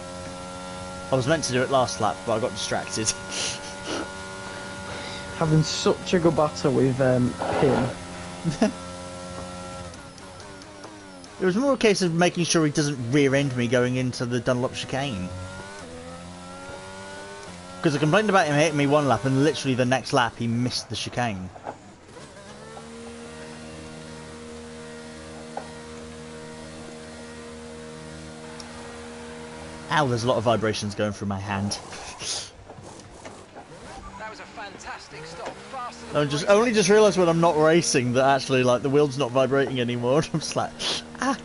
I was meant to do it last lap, but I got distracted. Having such a good battle with Pin. It was more a case of making sure he doesn't rear-end me going into the Dunlop chicane. Because I complained about him hitting me one lap, and literally the next lap he missed the chicane. Ow, there's a lot of vibrations going through my hand. That was a fantastic stop. Faster than I only just realised when I'm not racing that actually, like, the wheel's not vibrating anymore. I'm just like, ah.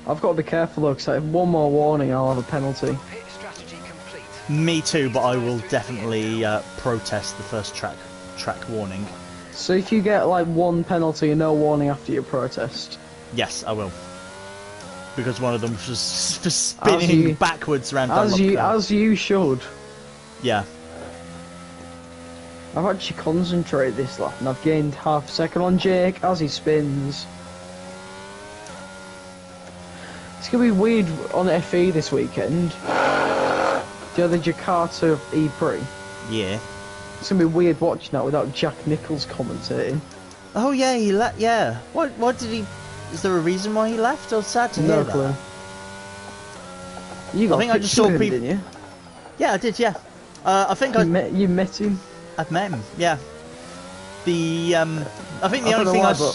I've got to be careful though, because I have one more warning, I'll have a penalty. pit strategy complete. Me too, but I will definitely protest the first track warning. So if you get like one penalty and no warning after your protest. Yes, I will. Because one of them was just for spinning backwards around Dunlop. As you should. Yeah. I've actually concentrated this lap and I've gained half a second on Jake as he spins. It's going to be weird on FE this weekend. Do you know the Jakarta E-Prix? Yeah. It's going to be weird watching that without Jack Nicholls commentating. Oh yeah, he left. Yeah. Why did he? Is there a reason why he left? I was sad to hear No that. clue. You got I think I just pictures saw of him, people. didn't you? Yeah, I did. Yeah, I think You met him. I've met him. Yeah. The I think the I don't only know thing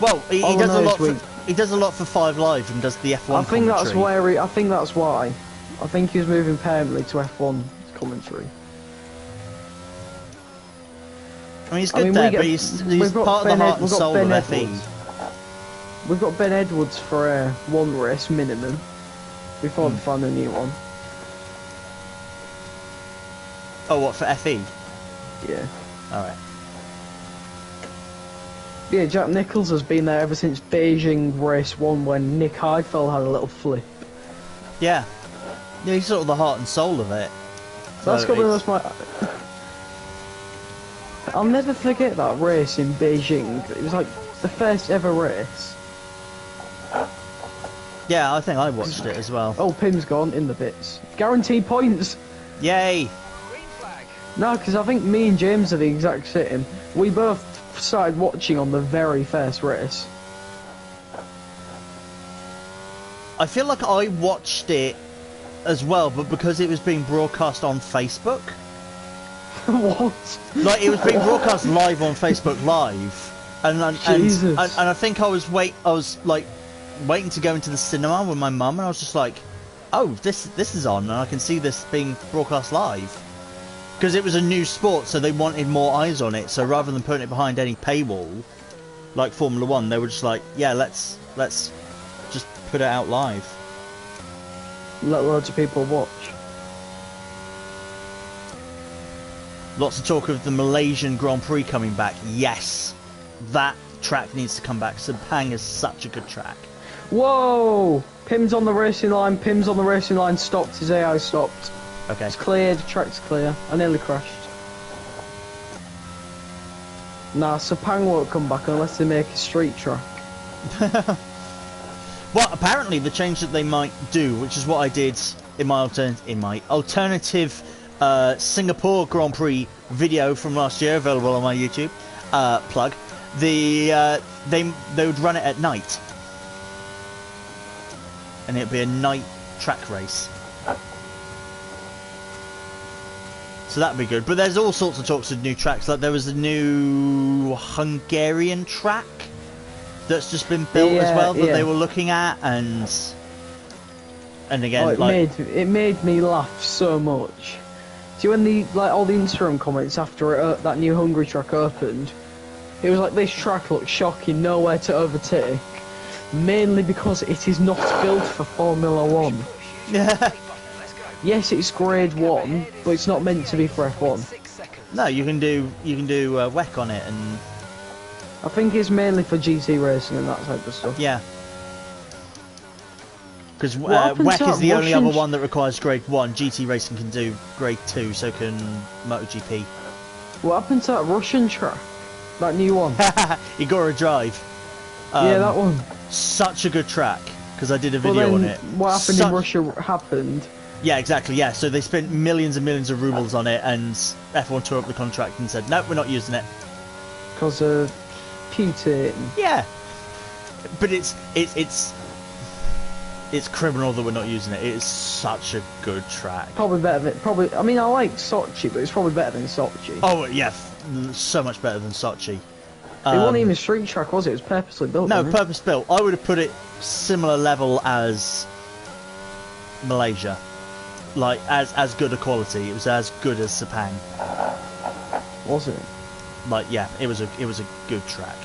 why, I well, he all I does a know is lot. He does a lot for Five Live and does the F1 I think that's commentary. where I think that's why. I think he was moving permanently to F1 commentary. I mean, he's good there, but he's part of the heart and soul of FE. We've got Ben Edwards for one race minimum before they find a new one. Oh, what, for FE? Yeah. Alright. Yeah, Jack Nicholls has been there ever since Beijing race 1 when Nick Heidfeld had a little flip. Yeah. Yeah, he's sort of the heart and soul of it. That's So got to be the most I'll never forget that race in Beijing. It was like the first ever race. Yeah, I think I watched it as well. Oh, Pim's gone in the bits. Guaranteed points! Yay! Green flag. No, because I think me and James are the exact same. We both started watching on the very first race. I feel like I watched it as well, but because it was being broadcast on Facebook. What? Like, it was being broadcast live on Facebook Live. And I think I was waiting to go into the cinema with my mum, and I was just like, oh, this is on, and I can see this being broadcast live. Because it was a new sport, so they wanted more eyes on it. So rather than putting it behind any paywall, like Formula 1, they were just like, yeah, let's just put it out live. Let loads of people watch. Lots of talk of the Malaysian Grand Prix coming back. Yes, that track needs to come back. Sepang is such a good track. Whoa! Pim's on the racing line, Pim's on the racing line, stopped, his AI stopped. Okay. It's cleared, the track's clear. I nearly crashed. Nah, Sepang won't come back unless they make a street track. Well, apparently the change that they might do, which is what I did in my alternative Singapore Grand Prix video from last year, available on my YouTube, plug, they would run it at night. And it'd be a night track race. So that'd be good. But there's all sorts of talks of new tracks. Like there was a new Hungarian track that's just been built as well that they were looking at, and again, it made me laugh so much. See when all the Instagram comments after that new Hungary track opened, it was like, this track looks shocking, nowhere to overtake, mainly because it is not built for Formula 1. Yeah. Yes, it's grade 1, but it's not meant to be for F1. No, you can do WEC on it, and I think it's mainly for GT racing and that type of stuff. yeah. Because WEC is the only other one that requires grade 1. GT racing can do grade 2, so can MotoGP. What happened to that Russian track? That new one? Igora Drive. Yeah, that one. Such a good track, because I did a video on it. What happened in Russia happened. Yeah, exactly, yeah. So they spent millions and millions of rubles on it, and F1 tore up the contract and said, no, we're not using it. Because of Putin. Yeah. But it's criminal that we're not using it. It is such a good track. Probably better than... I mean, I like Sochi, but it's probably better than Sochi. Oh, yeah. So much better than Sochi. It wasn't even a street track, was it? It was purposely built. No, purpose built. I would have put it similar level as Malaysia. Like, as good a quality. It was as good as Sepang. Was it? Like, yeah, it was a good track.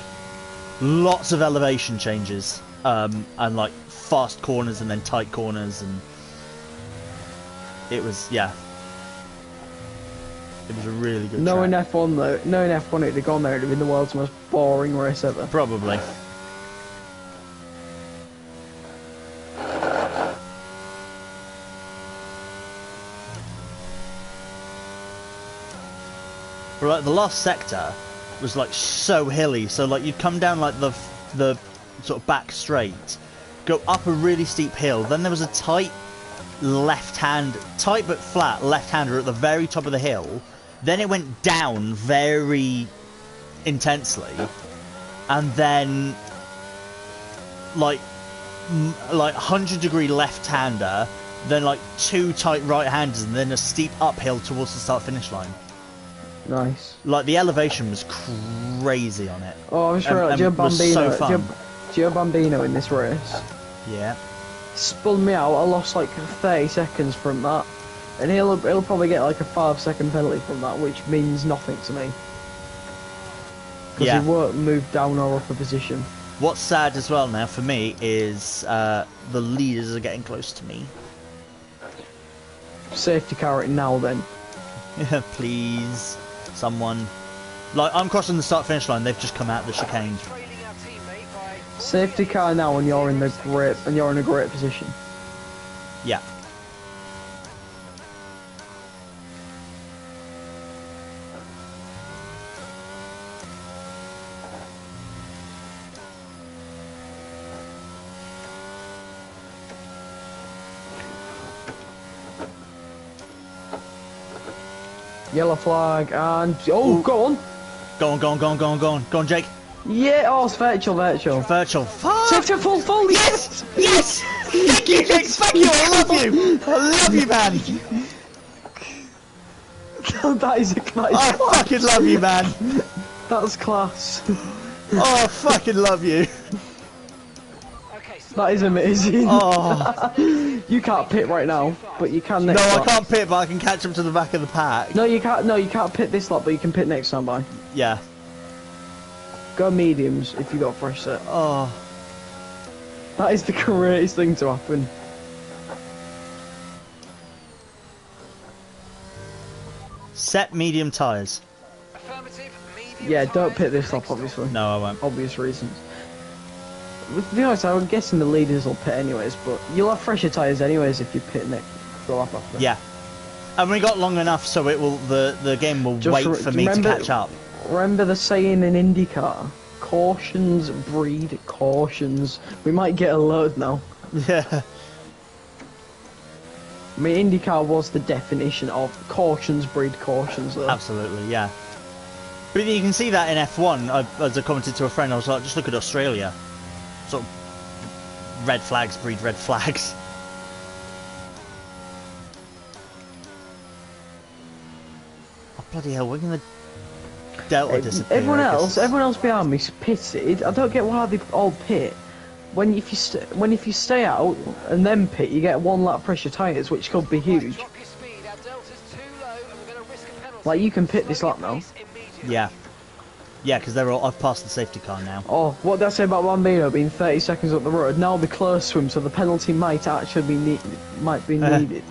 Lots of elevation changes, and like fast corners and then tight corners, and it was, yeah, it was a really good track. Knowing F1 though, knowing F1 it'd have gone there, it'd have been the world's most boring race ever. Probably. But like the last sector was like so hilly, so like you'd come down like the sort of back straight, go up a really steep hill, then there was a tight but flat left-hander at the very top of the hill, then it went down very intensely, and then like 100-degree left-hander, then like 2 tight right-handers, and then a steep uphill towards the start-finish line. Nice. Like, the elevation was crazy on it. Oh, I was sure And Joe was so Bambino. fun. Joe Bambino in this race Yeah. spun me out. I lost like 30 seconds from that, and he'll probably get like a 5-second penalty from that, which means nothing to me. Because Yeah. he won't move down or up a position. What's sad as well now for me is the leaders are getting close to me. Safety car it now then. Yeah, please, someone. Like, I'm crossing the start-finish line. They've just come out of the chicane. Trailing our teammate by Safety car now, and you're in a great position. Yeah. Yellow flag and oh, Ooh. go on. Go on, go on, go on, go on, go on. Go on, Jake. Yeah, oh, it's virtual. Virtual. Fuck! Safety full, Yes! Yes! Thank you, Jake! Thank you! I love you! I love you, man! that is I class. fucking love you, man! That's class. Oh, I fucking love you! okay, so That is amazing. Oh. You can't pit right now, but you can next No, I lap. can't pit, but I can catch up to the back of the pack. No, you can't. No, you can't pit this lap, but you can pit next time by. Yeah. Go mediums if you got a fresh set. Oh. That is the greatest thing to happen. Set medium tyres. affirmative, medium Yeah, don't tyres, pit this lap, next obviously. No, I won't. Obvious reasons. To be honest, I'm guessing the leaders will pit anyways, but you'll have fresher tyres anyways if you pit next the lap after. Yeah. And we got long enough so it will the game will Just wait for me to remember- catch up. Remember the saying in IndyCar? Cautions breed cautions. We might get a load now. Yeah. I mean, IndyCar was the definition of cautions breed cautions, though. Absolutely, yeah. But you can see that in F1. As I commented to a friend, I was like, just look at Australia. Sort of red flags breed red flags. Oh, bloody hell, we're gonna Delta disappear. Everyone I guess. else behind me's pitted. I don't get why they all pit. If you stay out and then pit, you get 1 lap pressure tyres, which could be huge. Drop your speed, our delta's too low and we're going to risk a penalty. Like, you can pit this lap now. Yeah. Yeah, because they're all. I've passed the safety car now. Oh, what did I say about Bambino being 30 seconds up the road? Now they're close to him, so the penalty might actually be needed.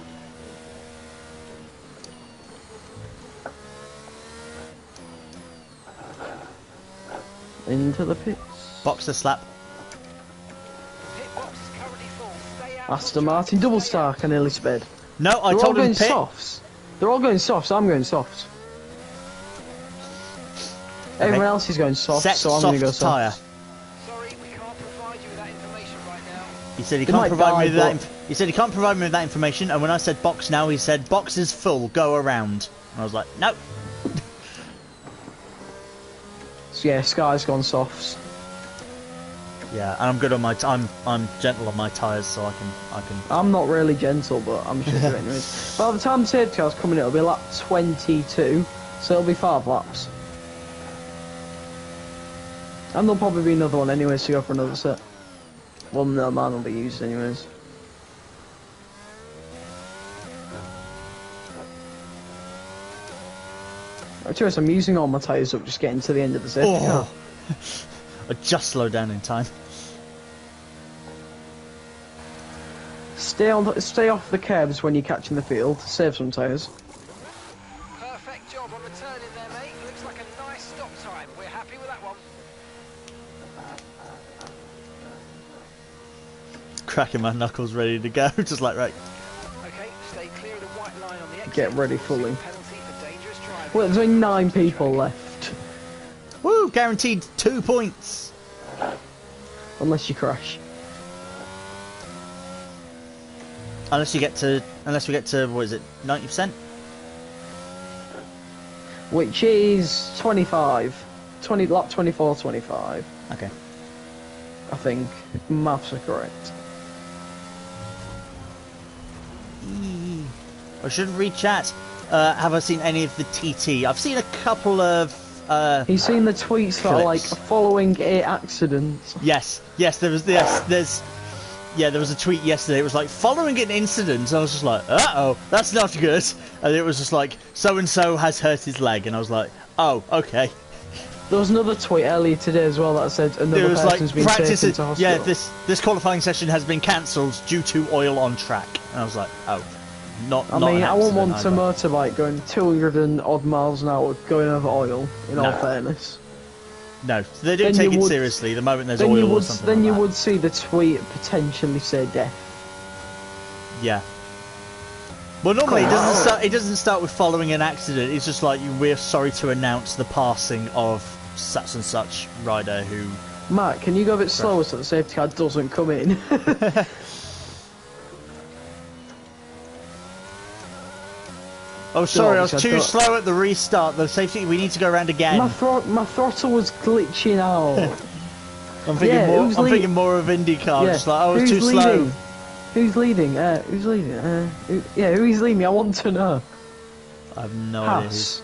Into the pits. Boxer slap. Pit box is currently full. Stay out. Aston Martin double stack and nearly sped. No, I They're all told him going pit. softs. They're all going softs, so I'm going softs. Everyone else is going soft, Set so I'm going to go soft soft. tyre. Sorry, we can't provide you with that information right now. He said he They can't might provide me with die, that. He said he can't provide me with that information. And when I said box now, he said box is full. Go around. And I was like, no. So yeah, Sky's gone softs. Yeah, and I'm good on my. I'm gentle on my tyres, so I can. I'm not really gentle, but I'm sure do it anyways. By the time safety car's coming in, it'll be lap 22, so it'll be 5 laps. And there'll probably be another one anyways to go for another set. Well, no, mine will be used anyways. I'm using all my tyres up, just getting to the end of the safety car. I just slowed down in time. Stay off the curbs when you're catching the field. Save some tyres. Perfect job on the turn in there, mate. Looks like a nice stop time. We're happy with that one. Cracking my knuckles, ready to go. Just like right. Okay, stay clear of the white line on the exit. Get ready fully. Penalty for dangerous driving. Well, there's only 9 people left. Woo! Guaranteed 2 points. Unless you crash. Unless we get to what is it? 90%. Which is 25. 20 lap 24, 25. Okay. I think maths are correct. I shouldn't read chat. Have I seen any of the TT? I've seen a couple of. He's seen the tweets that are like following a accident. Yes, there was there was a tweet yesterday. It was like following an incident. And I was just like, uh-oh, that's not good. And it was just like, so and so has hurt his leg, and I was like, oh, okay. There was another tweet earlier today as well that said another person's been taken to hospital. Yeah, this qualifying session has been cancelled due to oil on track. And I was like, oh, not. I mean, I wouldn't want a motorbike going 200 and odd miles an hour going over oil. In all fairness. No, they do take it seriously the moment there's oil or something. Then you would see the tweet potentially say death. Yeah. Well, normally it doesn't start with following an accident. It's just like we're sorry to announce the passing of such and such rider who. Matt, can you go a bit slower so the safety car doesn't come in? Oh, sorry, I was too slow at the restart. The safety. We need to go around again. My throttle was glitching out. I'm thinking more of IndyCar. Yeah. Just like I was too slow. Who's leading? Who's leading? Who's leading? I want to know. I have no idea. Is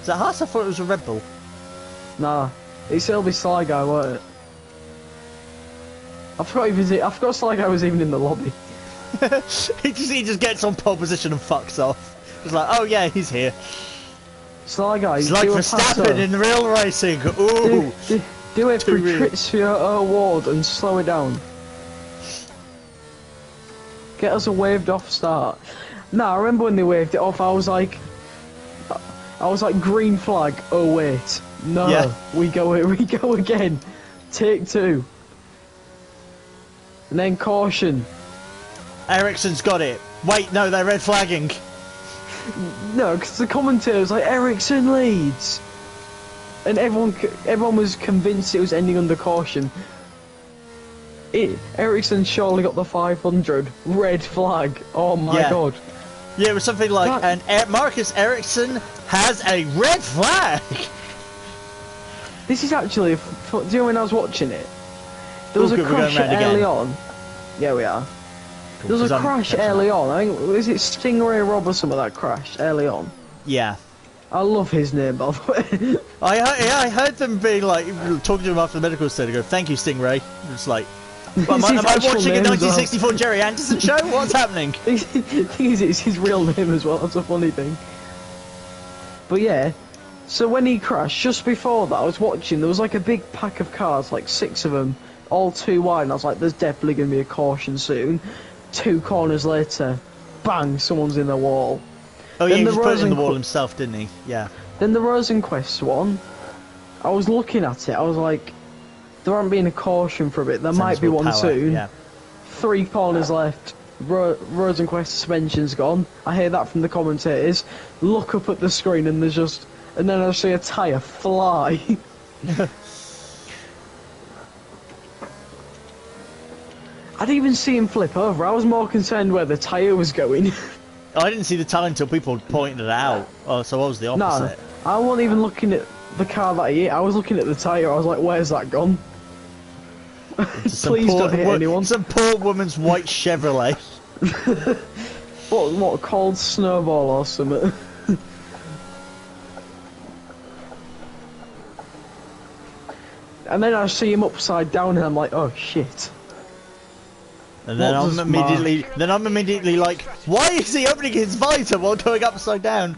that Haas? I thought it was a Red Bull. Nah, it'll be Sly Guy, won't it? I forgot Sly Guy was even in the lobby. he just gets on pole position and fucks off. It's like, oh yeah, he's here. Sly Guy, it's like Verstappen in real racing. Ooh, do it for Tritsia Award and slow it down. Get us a waved off start. Nah, I remember when they waved it off. I was like, green flag. Oh wait, no, yeah. we go again. Take two, and then caution. Ericsson's got it. Wait, no, they're red flagging. No, because the commentator was like, Ericsson leads, and everyone was convinced it was ending under caution. Ericsson surely got the 500 red flag. Oh my god. Yeah, it was something like, and Marcus Ericsson has a red flag. This is actually, do you know when I was watching it? There was a crash early on. Yeah, we are. Cool, there was a crash early on. I think, was it Stingray Rob or something that crashed early on? Yeah. I love his name, by the way. I heard them being like, talking to him after the medical center, go, thank you, Stingray. It's like, am I watching a 1964 Jerry Anderson show? What's happening? The thing is, it's his real name as well. That's a funny thing. But yeah, so when he crashed, just before that, I was watching. There was like a big pack of cars, like 6 of them, all too wide. And I was like, "There's definitely going to be a caution soon." 2 corners later, bang! Someone's in the wall. Oh yeah, he just put it in the wall himself, didn't he? Yeah. Then the Rosenquist one, I was looking at it. I was like, there hasn't been a caution for a bit. There might be one soon. Yeah. 3 corners left. Rosenquist suspension's gone. I hear that from the commentators. Look up at the screen and and then I see a tyre fly. I didn't even see him flip over. I was more concerned where the tyre was going. I didn't see the tyre until people pointed it out. Oh, so I was the opposite. No, I wasn't even looking at the car that he hit. I was looking at the tyre. I was like, where's that gone? Please don't hit anyone. Some poor woman's white Chevrolet. What, a cold snowball or something? And then I see him upside down and I'm like, oh shit. And then I'm immediately like, why is he opening his visor while going upside down?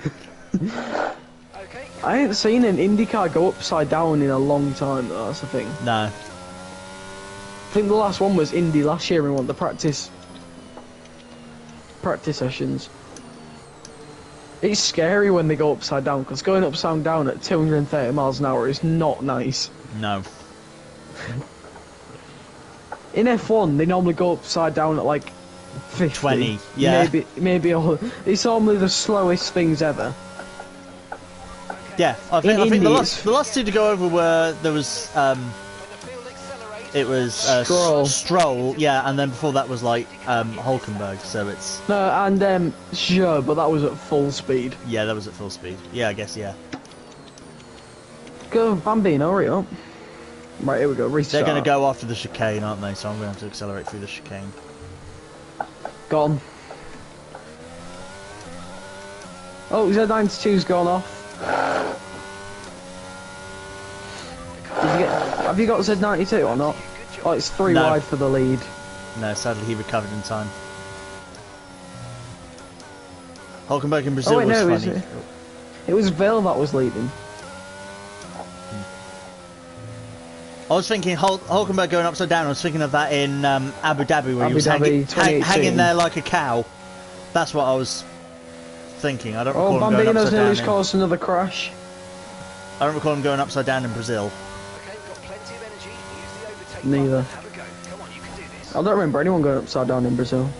I ain't seen an IndyCar go upside down in a long time though, that's the thing. No. I think the last one was Indy last year in one of the practice sessions. It's scary when they go upside down, because going upside down at 230 miles an hour is not nice. No. In F1, they normally go upside down at like 50. 20, yeah. Maybe it's normally the slowest things ever. Yeah, I think the last 2 to go over were, there was, it was Stroll, yeah, and then before that was like Hulkenberg, so it's... No, and sure, but that was at full speed. Yeah, that was at full speed. Yeah, I guess, yeah. Go, Bambino, hurry up. Right, here we go, restart. They're going to go after the chicane, aren't they? So I'm going to have to accelerate through the chicane. Gone. Oh, Z92's gone off. Have you got Z92 or not? Oh, it's 3 No. wide for the lead. No, sadly he recovered in time. Hulkenberg in Brazil Oh wait, was no, funny. it was Vale that was leading. I was thinking Hulkenberg going upside down. I was thinking of that in Abu Dhabi where he was hanging there like a cow. That's what I was thinking. I don't recall him going Bambino's upside nearly down. caused another crash. I don't recall him going upside down in Brazil. Okay, we've got plenty of energy. Use the overtake Neither. button. Have a go. Come on, you can do this. I don't remember anyone going upside down in Brazil.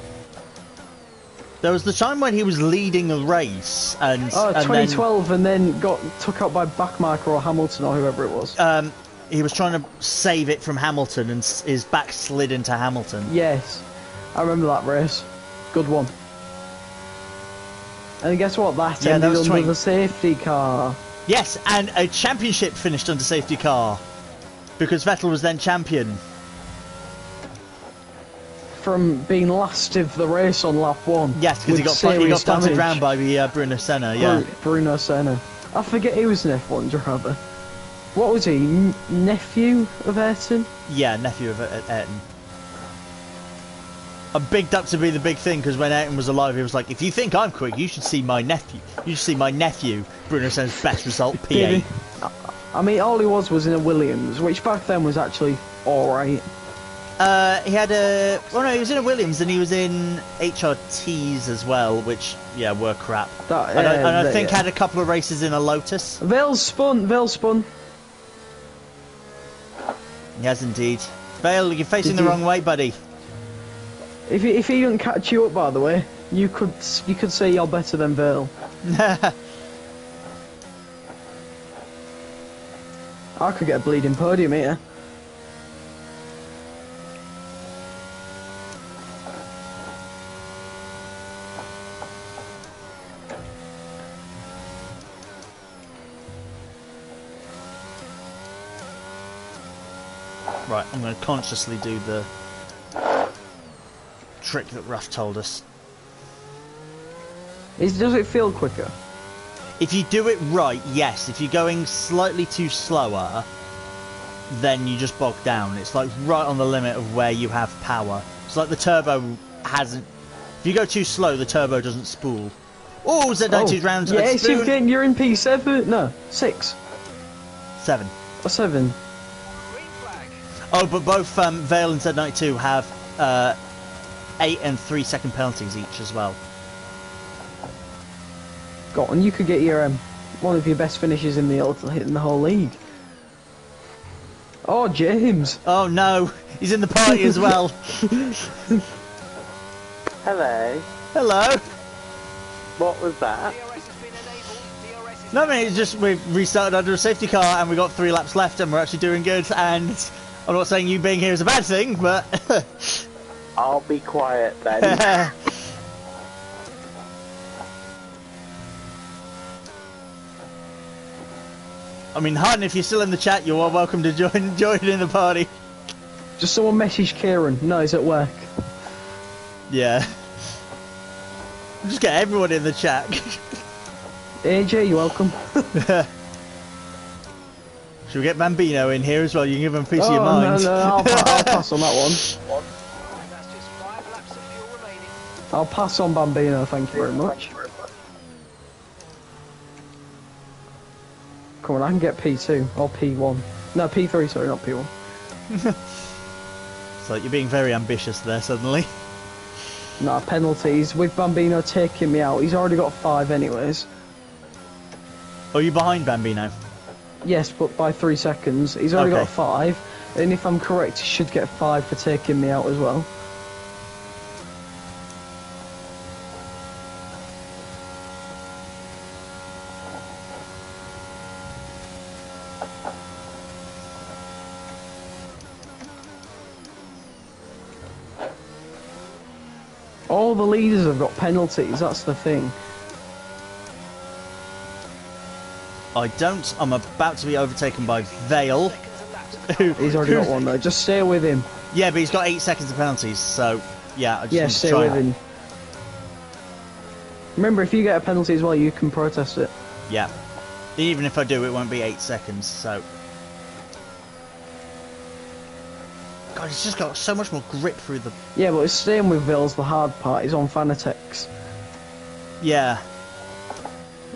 There was the time when he was leading a race and Oh, and 2012 and then got took out by Backmarker or Hamilton or whoever it was. then, he was trying to save it from Hamilton and his back slid into Hamilton. Yes, I remember that race. Good one. And guess what? That Yeah, that ended was under 20 the safety car. Yes, and a championship finished under safety car because Vettel was then champion. From being last of the race on lap 1. Yes, because he got punted round by Bruno Senna. Yeah, Bruno Senna. I forget he was an F1 driver. What was he? Nephew of Ayrton? yeah, nephew of Ayrton. I'm bigged up to be the big thing because when Ayrton was alive, he was like, "If you think I'm quick, you should see my nephew. You should see my nephew." Bruno Senna's best result, P8. I mean, all he was in a Williams, which back then was actually alright. He had a... Well, no, he was in a Williams and he was in HRTs as well, which, yeah, were crap. And I think had a couple of races in a Lotus. Vale spun. He has indeed. Vale, you're facing the wrong way, buddy. If he didn't catch you up, by the way, you could say you're better than Vale. I could get a bleeding podium here. Right, I'm going to consciously do the trick that Ruff told us. Does it feel quicker? If you do it right, yes. If you're going slightly too slower, then you just bog down. It's like right on the limit of where you have power. It's like the turbo hasn't... If you go too slow, the turbo doesn't spool. Oh, Z92's round. Yes, you're in P7. No, 6. 7. Or 7. Green flag. Oh, but both Vale and Z92 have 8 and 3 second penalties each as well. Got on, you could get your one of your best finishes in the whole league. Oh, James. Oh no, he's in the party as well. Hello. Hello. What was that? DRS has been enabled. DRS is... No, I mean, it's just we've restarted under a safety car and we've got 3 laps left and we're actually doing good. And I'm not saying you being here is a bad thing, but... I'll be quiet then. I mean, Harden, if you're still in the chat, you are welcome to join in the party. Just someone message Kieran. No, he's at work. Yeah. Just get everyone in the chat. AJ, you're welcome. Should we get Bambino in here as well? You can give him a piece of your mind. No, I'll pass on that one. And that's just 5 laps of fuel remaining. I'll pass on Bambino, thank you very much. Come on, I can get P2 or P1. No, P3, sorry, not P1. So you're being very ambitious there suddenly. Nah, penalties. With Bambino taking me out, he's already got 5 anyways. Oh, you behind Bambino? Yes, but by 3 seconds. He's already Okay. got 5. And if I'm correct, he should get 5 for taking me out as well. All the leaders have got penalties, that's the thing. I don't. I'm about to be overtaken by Vale. He's already got one though, just stay with him. Yeah, but he's got 8 seconds of penalties, so yeah, I just Yeah, need to stay try with it. him. Remember, if you get a penalty as well, you can protest it. Yeah. Even if I do, it won't be 8 seconds, so... God, it's just got so much more grip through the... Yeah, but it's staying with Ville's the hard part. He's on Fanatec's. Yeah.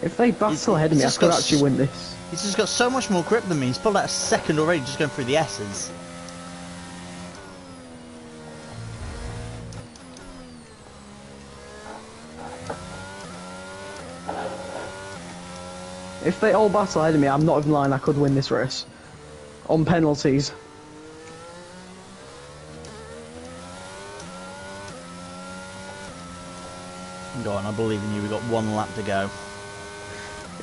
If they battle ahead of me, I could actually win this. He's just got so much more grip than me. He's pulled out a second already just going through the S's. If they all battle ahead of me, I'm not even lying, I could win this race. On penalties. Go on, I believe in you. We've got 1 lap to go.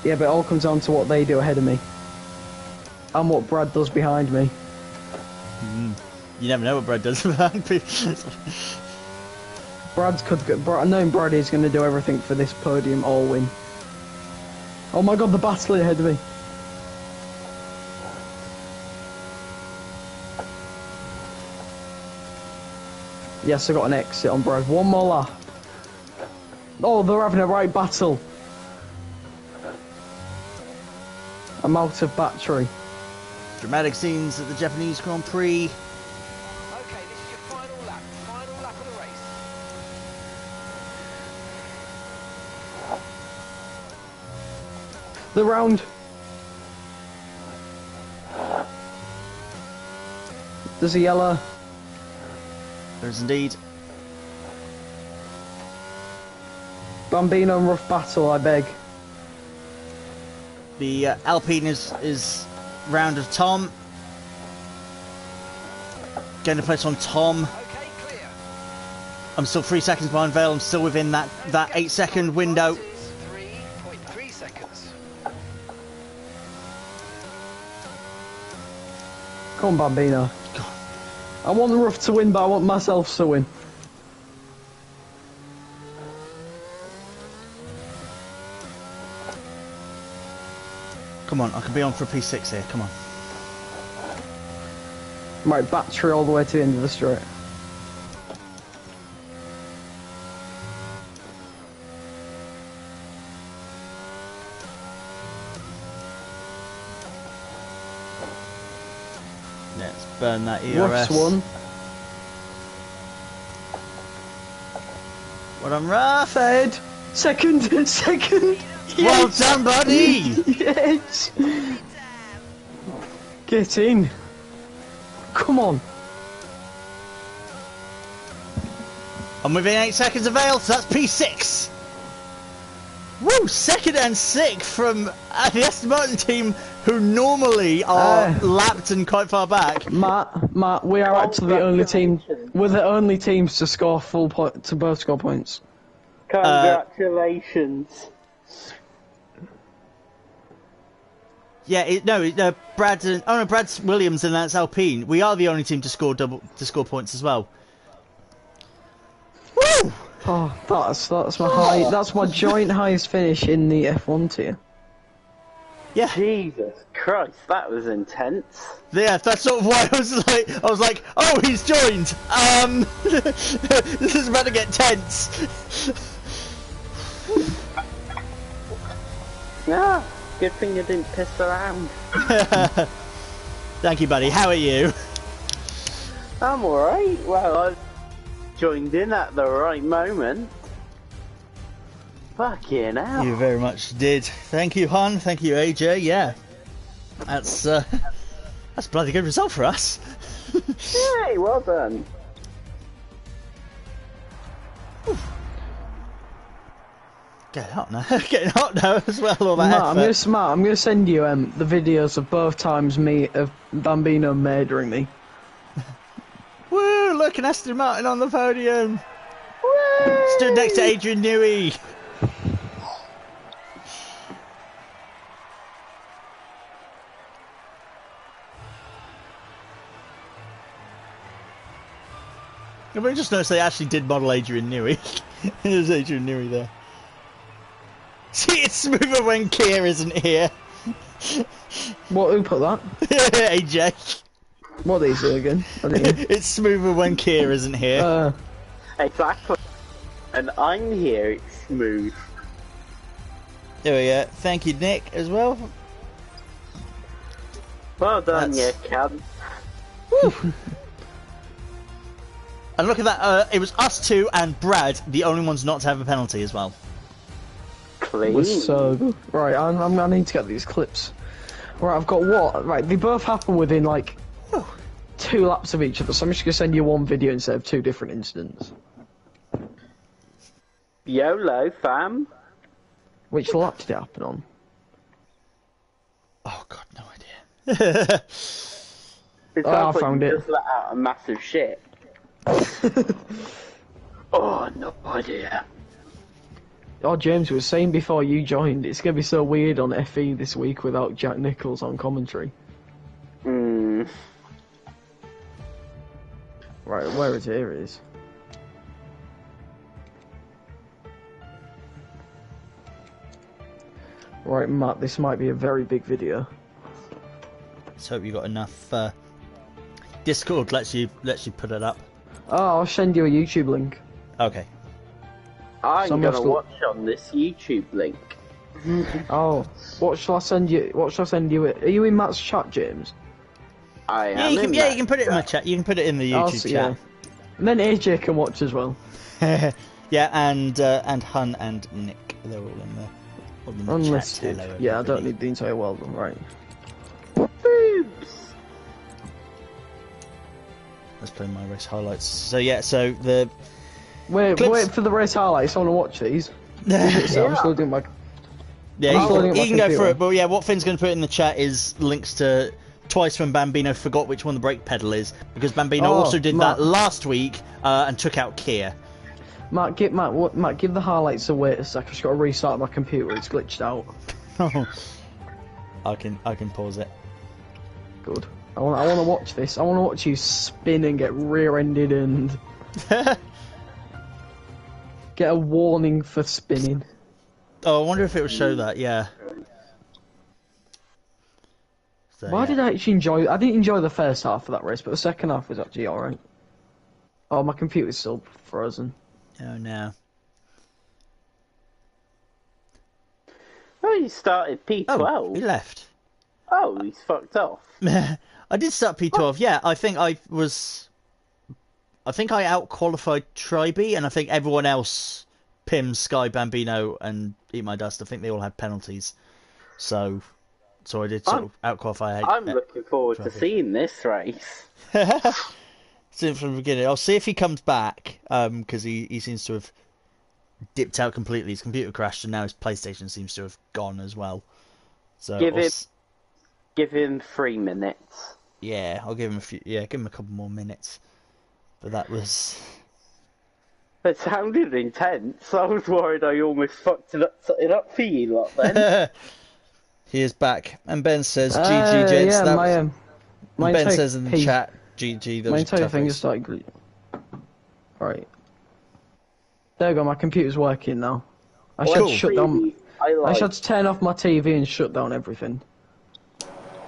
Yeah, but it all comes down to what they do ahead of me. And what Brad does behind me. You never know what Brad does behind me. Brad's could get... knowing Brad is going to do everything for this podium all win. Oh my god, the battle ahead of me. Yes, I got an exit on Brad. 1 more lap. Oh, they're having a right battle. I'm out of battery. Dramatic scenes at the Japanese Grand Prix. Okay, this is your final lap of the race. The round. There's a yellow. There's indeed. Bambino and rough battle, I beg. The Alpine is round of Tom. Getting a place on Tom. Okay, clear. I'm still 3 seconds behind Vale. I'm still within that 8 second window. 3.3 seconds. Come on, Bambino. I want the rough to win, but I want myself to win. Come on, I can be on for a P6 here. Come on. Right, battery all the way to the end of the straight. Let's burn that ERS. Rough's one. Well done, Ruff. Third. Second. Second. Well Yes. done, buddy. Yes. Get in. Come on. I'm within 8 seconds of Vale, so that's P6. Woo! Second and sixth from the Aston Martin team, who normally are lapped and quite far back. Matt, we are actually the only team. We're the only teams to score full point to both score points. Congratulations. Yeah, Brad and Brad Williams and that's Alpine. We are the only team to score points as well. Woo! Oh, that's my high. That's my joint highest finish in the F1 tier. Yeah. Jesus Christ, that was intense. Yeah, that's sort of why I was like, oh, he's joined. This is about to get tense. Yeah, good thing you didn't piss around. Thank you, buddy. How are you? I'm alright. Well, I joined in at the right moment. Fucking hell. You very much did. Thank you, Han. Thank you, AJ. Yeah, that's a bloody good result for us. Yay, well done. Getting hot now. Getting hot now as well. All that Matt, effort. I'm gonna send you the videos of both times of Bambino murdering me. Woo! Look, an Aston Martin on the podium. Woo! Stood next to Adrian Newey. I just noticed they actually did model Adrian Newey. There's Adrian Newey there. See, it's smoother when Keir isn't here. What? Who put that? AJ. What did he say again? It's smoother when Keir isn't here. Exactly. And I'm here, it's smooth. There we go. Thank you, Nick, as well. Well done, That's- you cunt. And look at that. It was us two and Brad, the only ones not to have a penalty as well. Clean. Was so good. Right, I need to get these clips. Right, I've got what? Right, they both happen within like 2 laps of each other, so I'm just gonna send you one video instead of 2 different incidents. YOLO, fam. Which lap did it happen on? Oh god, no idea. It Oh, sounds I like found you it. just let out a massive shit. Oh, no idea. Oh, James was saying before you joined, it's gonna be so weird on FE this week without Jack Nichols on commentary. Hmm. Right, where is it? Here it is. Right, Matt, this might be a very big video. Let's hope you got enough. Discord lets you put it up. Oh, I'll send you a YouTube link. Okay. I'm Someone gonna still- watch on this YouTube link. Oh, what shall I send you? What shall I send you? Are you in Matt's chat, James? I Yeah, am you in can. Yeah, that you can put it in the chat. You can put it in the I'll YouTube see, chat. And then AJ can watch as well. Yeah, and Hun and Nick, they're all in the. All in the Unlisted. chat. Hello, Yeah, I don't everybody. need the entire world. Right. Boobs. Let's play my race highlights. So yeah, so the. Wait, Clips. wait for the race highlights. I want to watch these. So I'm still doing my. Yeah, I'm you loading can, up my you can go computer. through it, but yeah, what Finn's going to put in the chat is links to twice when Bambino forgot which one the brake pedal is, because Bambino Oh, also did Matt. that last week and took out Kia. Matt, give the highlights away a sec. I've just got to restart my computer. It's glitched out. I can pause it. Good. I want to watch this. I want to watch you spin and get rear-ended and get a warning for spinning. Oh, I wonder if it would show that. Yeah. So, Why yeah. did I actually enjoy? I didn't enjoy the first half of that race, but the second half was actually alright. Oh, my computer's still frozen. Oh no. Oh, you started P12. Oh, he left. Oh, he's fucked off. I did start P12. Yeah, I think I out-qualified Tribe, and I think everyone else, Pim, Sky, Bambino, and Eat My Dust, I think they all had penalties. So I did sort of out-qualify. I'm looking forward to Tribe. seeing this race. See from the beginning. I'll see if he comes back, because he seems to have dipped out completely. His computer crashed, and now his PlayStation seems to have gone as well. So Give him 3 minutes. yeah, I'll give him a few. Yeah, give him a couple more minutes. But that was. It sounded intense. I was worried I almost fucked it up for you lot then. He is back, and Ben says, "GG, gents." Yeah, That my was- my Ben entire says in the piece- chat, "GG." That My was a entire tough thing race. just started glitching. Right. There we go. My computer's working now. I should Cool. shut down. I I like. should turn off my TV and shut down everything.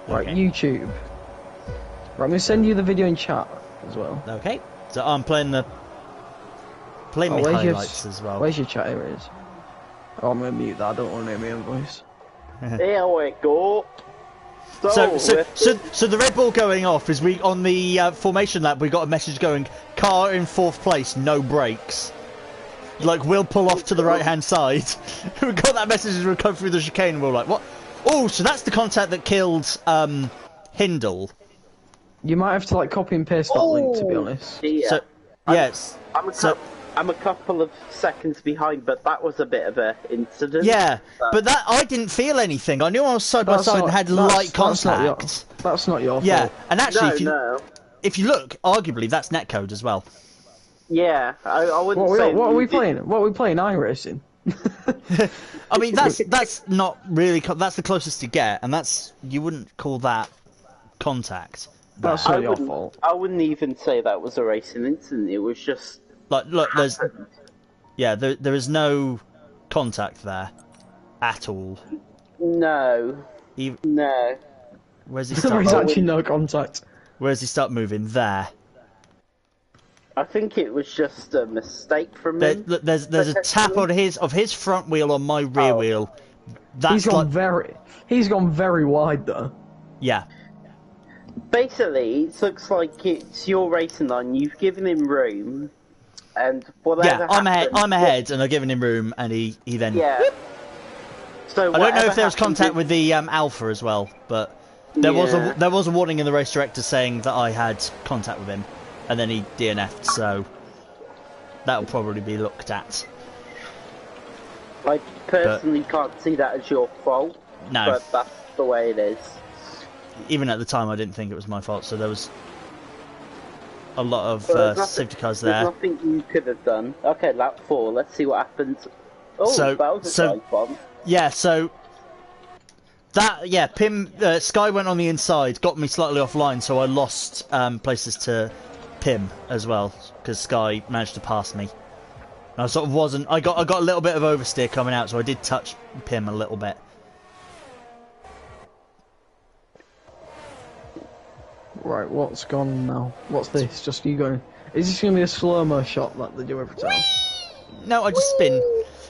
Right, Okay. YouTube. Right, I'm gonna send you the video in chat as well. Okay, so I'm playing my where's highlights as well. Where's your chat? Here it is. Oh, I'm gonna mute that. I don't want to hear my own voice. Here we go. So the Red Bull going off is we on the formation lap. We got a message going, car in 4th place, no brakes. Like we'll pull off to the right hand side. We got that message as we come through the chicane. And we're like, what? Oh, so that's the contact that killed Hindle. You might have to like copy and paste that link, to be honest. Yeah. So yes, I'm a couple of seconds behind, but that was a bit of an incident. yeah, but that I didn't feel anything. I knew I was side by side and had light contact. That's not your Yeah, fault. and actually, No, if you look, arguably that's netcode as well. Yeah, I wouldn't say. What are we you did- playing? What are we playing? iRacing. I mean, that's not really. That's the closest you get, and that's you wouldn't call that contact. That's I not your wouldn't, fault. I wouldn't even say that was a racing incident. It was just. Like, look, there is no contact there at all. No. Even, No. where's he There start? is actually no contact. Where's he start moving? There. I think it was just a mistake from There, him. look, there's a tap on his front wheel on my rear wheel, That's He's gone very wide though. yeah. Basically, it looks like it's your racing line. You've given him room, and whatever. Yeah, I'm ahead. happens, I'm ahead, and I've given him room, and he then. Yeah. So I don't know if whatever there was happens, contact with the Alpha as well, but there was a warning in the race director saying that I had contact with him, and then he DNF'd. So that'll probably be looked at. I personally can't see that as your fault. No. But that's the way it is. Even at the time, I didn't think it was my fault. So there was a lot of safety cars there. There's nothing you could have done. Okay, lap 4. Let's see what happens. Oh, that was a dive bomb. Yeah, so Pim Sky went on the inside, got me slightly offline, so I lost places to Pim as well because Sky managed to pass me. And I sort of wasn't. I got a little bit of oversteer coming out, so I did touch Pim a little bit. Right, what's gone now? What's this? Just you going? Is this going to be a slow-mo shot like they do every time? No, I just spin.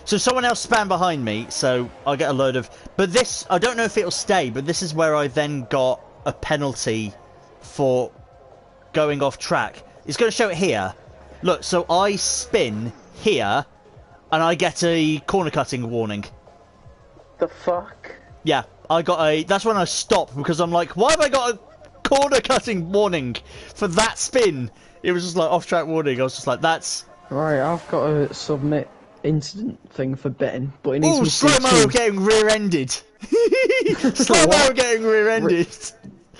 So someone else spam behind me, so I get a load of... But this, I don't know if it'll stay, but this is where I then got a penalty for going off track. It's going to show it here. Look, so I spin here, and I get a corner cutting warning. The fuck? Yeah, I got a... That's when I stopped, because I'm like, why have I got a corner cutting warning for that spin? It was just like off track warning. I was just like, that's... Right, I've got to submit incident thing for betting, but it needs Oh, to slow-mo getting rear-ended. Slow-mo getting rear-ended.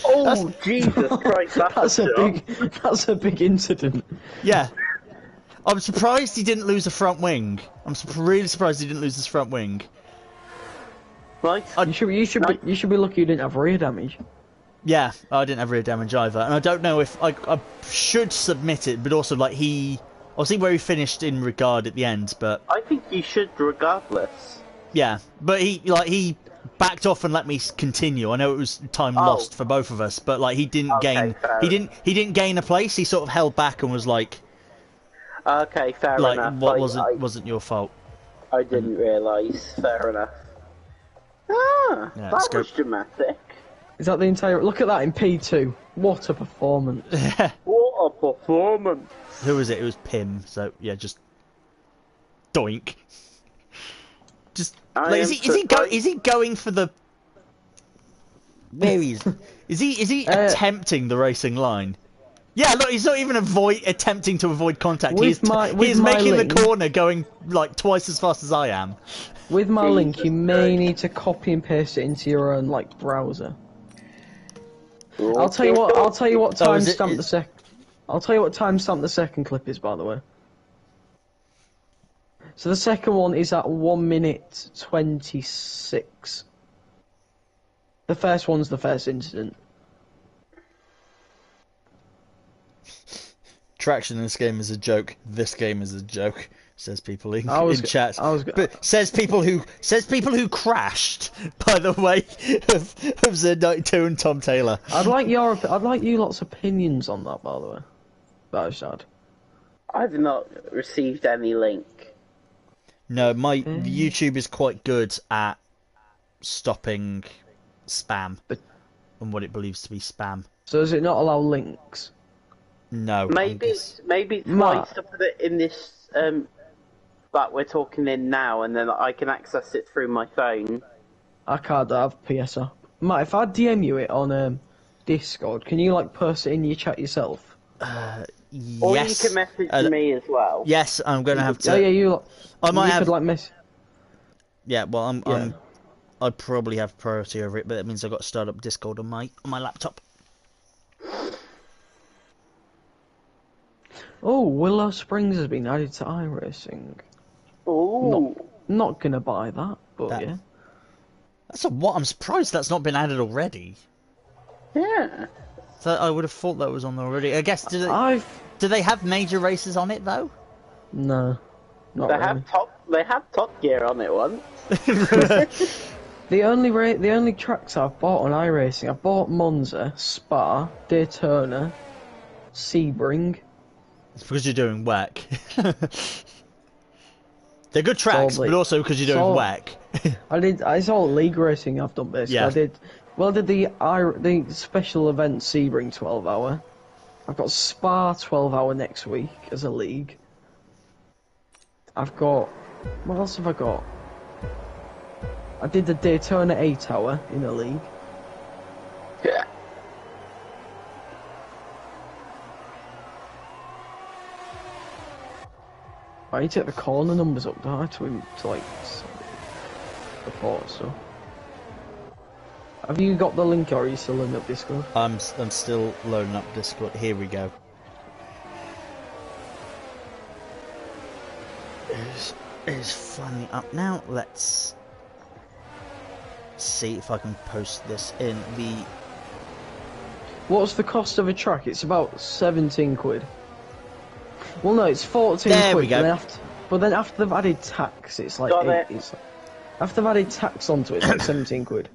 Oh, Jesus Christ, that's a big incident. Yeah. I'm surprised he didn't lose a front wing. I'm really surprised he didn't lose his front wing. Right. You should be lucky you didn't have rear damage. Yeah, I didn't have rear damage either, and I don't know if I should submit it, but also like I'll see where he finished in regard at the end, but I think you should regardless. yeah, but he backed off and let me continue. I know it was time lost for both of us, but like he didn't gain a place. He sort of held back and was like, okay, fair like, enough. What wasn't your fault? I didn't realise. Fair enough. Ah, Yeah, that was dramatic. Is that the entire... Look at that in P2. What a performance. What a performance. Who was it? It was Pim. So yeah, just doink. Just like, is he going for the? Where is he attempting the racing line? Yeah, look, he's not even attempting to avoid contact. He's making the corner going like twice as fast as I am. With my link, you may need to copy and paste it into your own like browser. I'll tell you what timestamp the second. I'll tell you what timestamp the second clip is, by the way. So the second one is at 1:26. The first one's the first incident. Traction in this game is a joke. This game is a joke. Says people in chat. But says people who crashed. By the way, of Z92 and Tom Taylor. I'd like you lot's opinions on that, by the way. That was sad. I've not received any link. No, my YouTube is quite good at stopping spam and what it believes to be spam. So does it not allow links? No. Maybe it's nice to put it in this that we're talking in now, and then I can access it through my phone. I can't have PS up. Matt, if I DM you it on Discord, can you like post it in your chat yourself? Yes. Or you can message me as well. Yes, I'm gonna have to. Oh yeah, I might have. Could, like, miss. Yeah, well, I probably have priority over it, but that means I've got to start up Discord on my laptop. Oh, Willow Springs has been added to iRacing. Ooh. Not gonna buy that, but yeah. That's what I'm surprised that's not been added already. Yeah. So I would have thought that was on there already. I guess do they have major races on it though? No, not really. They have Top Gear on it once. The only tracks I've bought on iRacing, I've bought Monza, Spa, Daytona, Sebring. It's because you're doing WEC. They're good tracks, but also because you're doing WEC. It's all league racing I've done basically. Yeah. I did the special event Sebring 12 hour. I've got Spa 12 hour next week as a league. I've got, what else have I got? I did the Daytona 8 hour in a league. Yeah. I need to get the corner numbers up, don't I, to like report so. Have you got the link or are you still loading up Discord? I'm still loading up Discord. Here we go. It's finally up now. Let's see if I can post this in the... What's the cost of a track? It's about 17 quid. Well, no, it's 14 There quid. we go. But then after they've added tax, it's like... After they've added tax onto it, it's like 17 quid.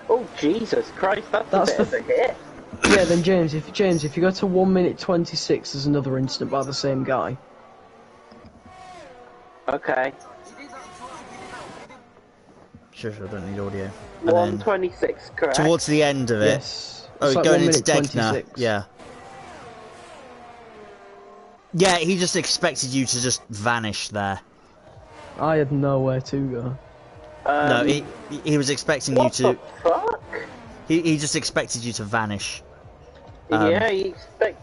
Oh, Jesus Christ, that's a bit of a hit. Yeah, then James, if you go to 1 minute 26, there's another incident by the same guy. Okay. Sure, I don't need audio. 126, correct? Towards the end of it. Yes. Oh, It's like going 1 into minute Degner. 26. Yeah. Yeah, he just expected you to just vanish there. I had nowhere to go. No, he was expecting you what to... the fuck? He just expected you to vanish. Yeah, you expect...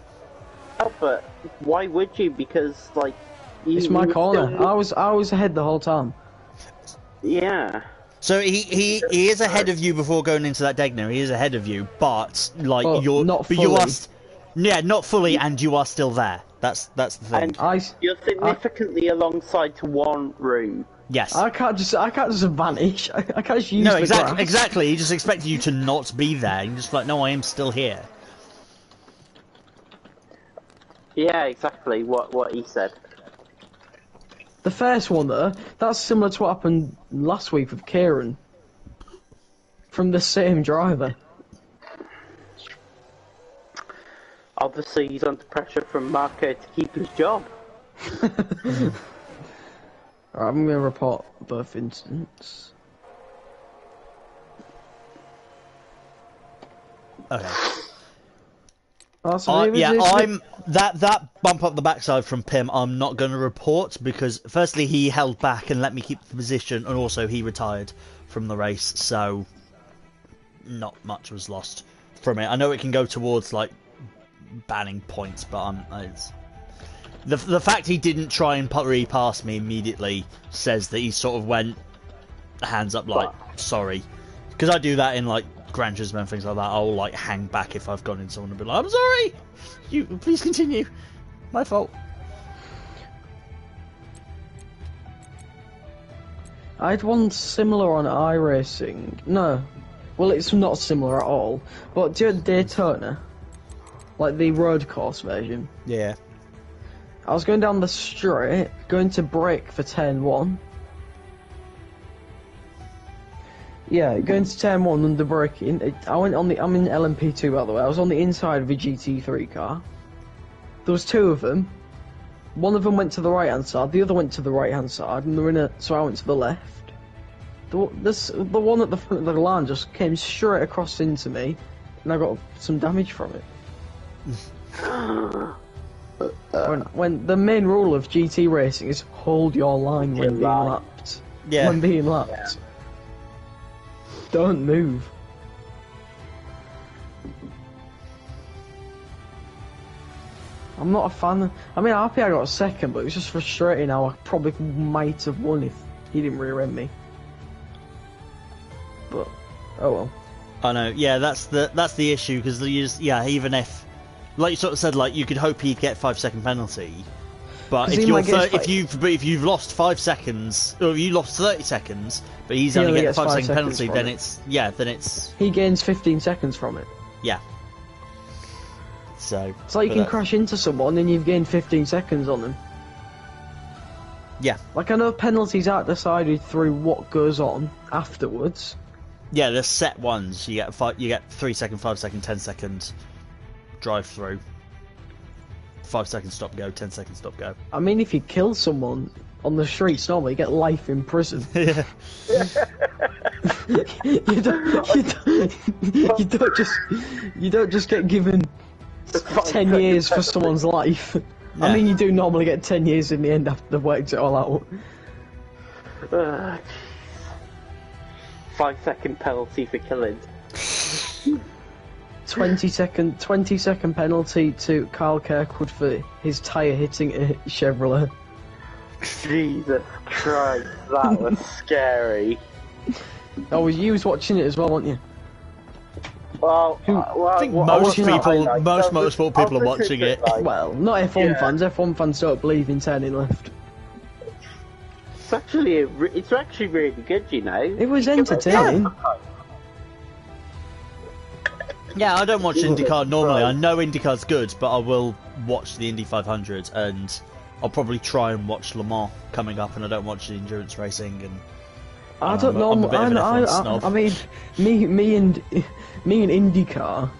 Oh, but why would you? Because, like... It's my you corner. still- I was ahead the whole time. Yeah. So he is ahead of you before going into that Degner. He is ahead of you, but like But you're not but you are fully. yeah, not fully, and you are still there. That's the thing. And you're significantly alongside to one room. Yes. I can't just vanish. I can't just use No, the exactly. grass. Exactly. He just expected you to not be there. And just like, no, I am still here. Yeah, exactly what he said. The first one though, that's similar to what happened last week with Kieran. From the same driver. Obviously, he's under pressure from Marco to keep his job. Alright, I'm gonna report both incidents. Okay. Oh, so I'm that bump up the backside from Pim. I'm not going to report because firstly he held back and let me keep the position, and also he retired from the race, so not much was lost from it. I know it can go towards like banning points, but it's the fact he didn't try and re-pass me immediately says that he sort of went hands up like sorry, because I do that in like Gran Turismo and things like that. I'll like hang back if I've gone in someone and be like, I'm sorry, you please continue, my fault. I had one similar on iRacing. No. Well, it's not similar at all. But do you know Daytona? Like the road course version. Yeah. I was going down the straight, going to brake for turn 1. Yeah, going to turn 1 under braking. I'm in LMP2 by the way. I was on the inside of a GT3 car. There was two of them. One of them went to the right hand side, the other went to the right hand side, and so I went to the left. The one at the front of the line just came straight across into me, and I got some damage from it. When the main rule of GT racing is hold your line when being lapped. Yeah. When being lapped. Yeah. Don't move. I'm not a fan. I mean, I'm happy I got a second, but it was just frustrating how I probably might have won if he didn't rear-end me. But, oh well. I know. Yeah, that's the issue because even if, like you sort of said, like you could hope he'd get 5-second penalty, but if you've lost 5 seconds or if you lost 30 seconds, but he's only getting 5-second penalty, then it's he gains 15 seconds from it. Yeah. So it's like you can crash into someone and you've gained 15 seconds on them. Yeah. Like I know penalties aren't decided through what goes on afterwards. Yeah, there's set ones. You get 3 second, 5 second, 10 second drive through 5 seconds stop go, 10 seconds stop go. I mean, if you kill someone on the streets, normally you get life in prison. Yeah. you don't just get given 10 years for someone's life. Yeah. I mean, you do normally get 10 years in the end after they've worked it all out. 5 second penalty for killing. 20-second penalty to Carl Kirkwood for his tyre hitting a Chevrolet. Jesus Christ, that was scary. Oh, you was watching it as well, weren't you? Well, I think most motorsport people are watching it. Well, not F1 fans. F1 fans don't believe in turning left. It's actually really good, you know. It was entertaining. Yeah, I don't watch IndyCar normally. I know IndyCar's good, but I will watch the Indy 500, and I'll probably try and watch Le Mans coming up, and I don't watch the endurance racing. And I don't know. I mean, me and IndyCar,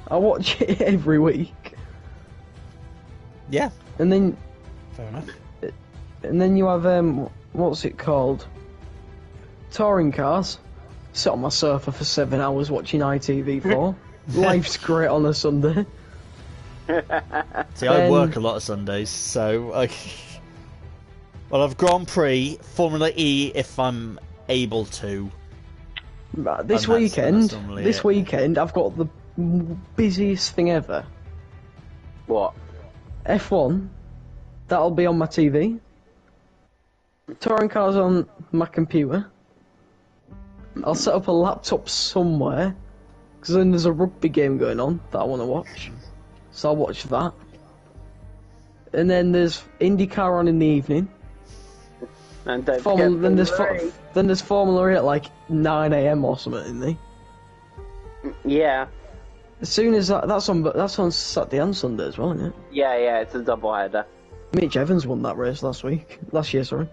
I watch it every week. Yeah. And then, fair enough. And then you have what's it called? Touring cars. Sit on my sofa for 7 hours watching ITV4. Life's great on a Sunday. See, I work a lot of Sundays, so well, I've Grand Prix, Formula E if I'm able to. This weekend, I've got the busiest thing ever. What? F1. That'll be on my TV. Touring cars on my computer. I'll set up a laptop somewhere, because then there's a rugby game going on that I want to watch. So I'll watch that. And then there's IndyCar on in the evening. And then there's Formula E at like 9 AM or something, isn't there? Yeah. As soon as that's on Saturday and Sunday as well, isn't it? Yeah, it's a double header. Mitch Evans won that race last year, sorry.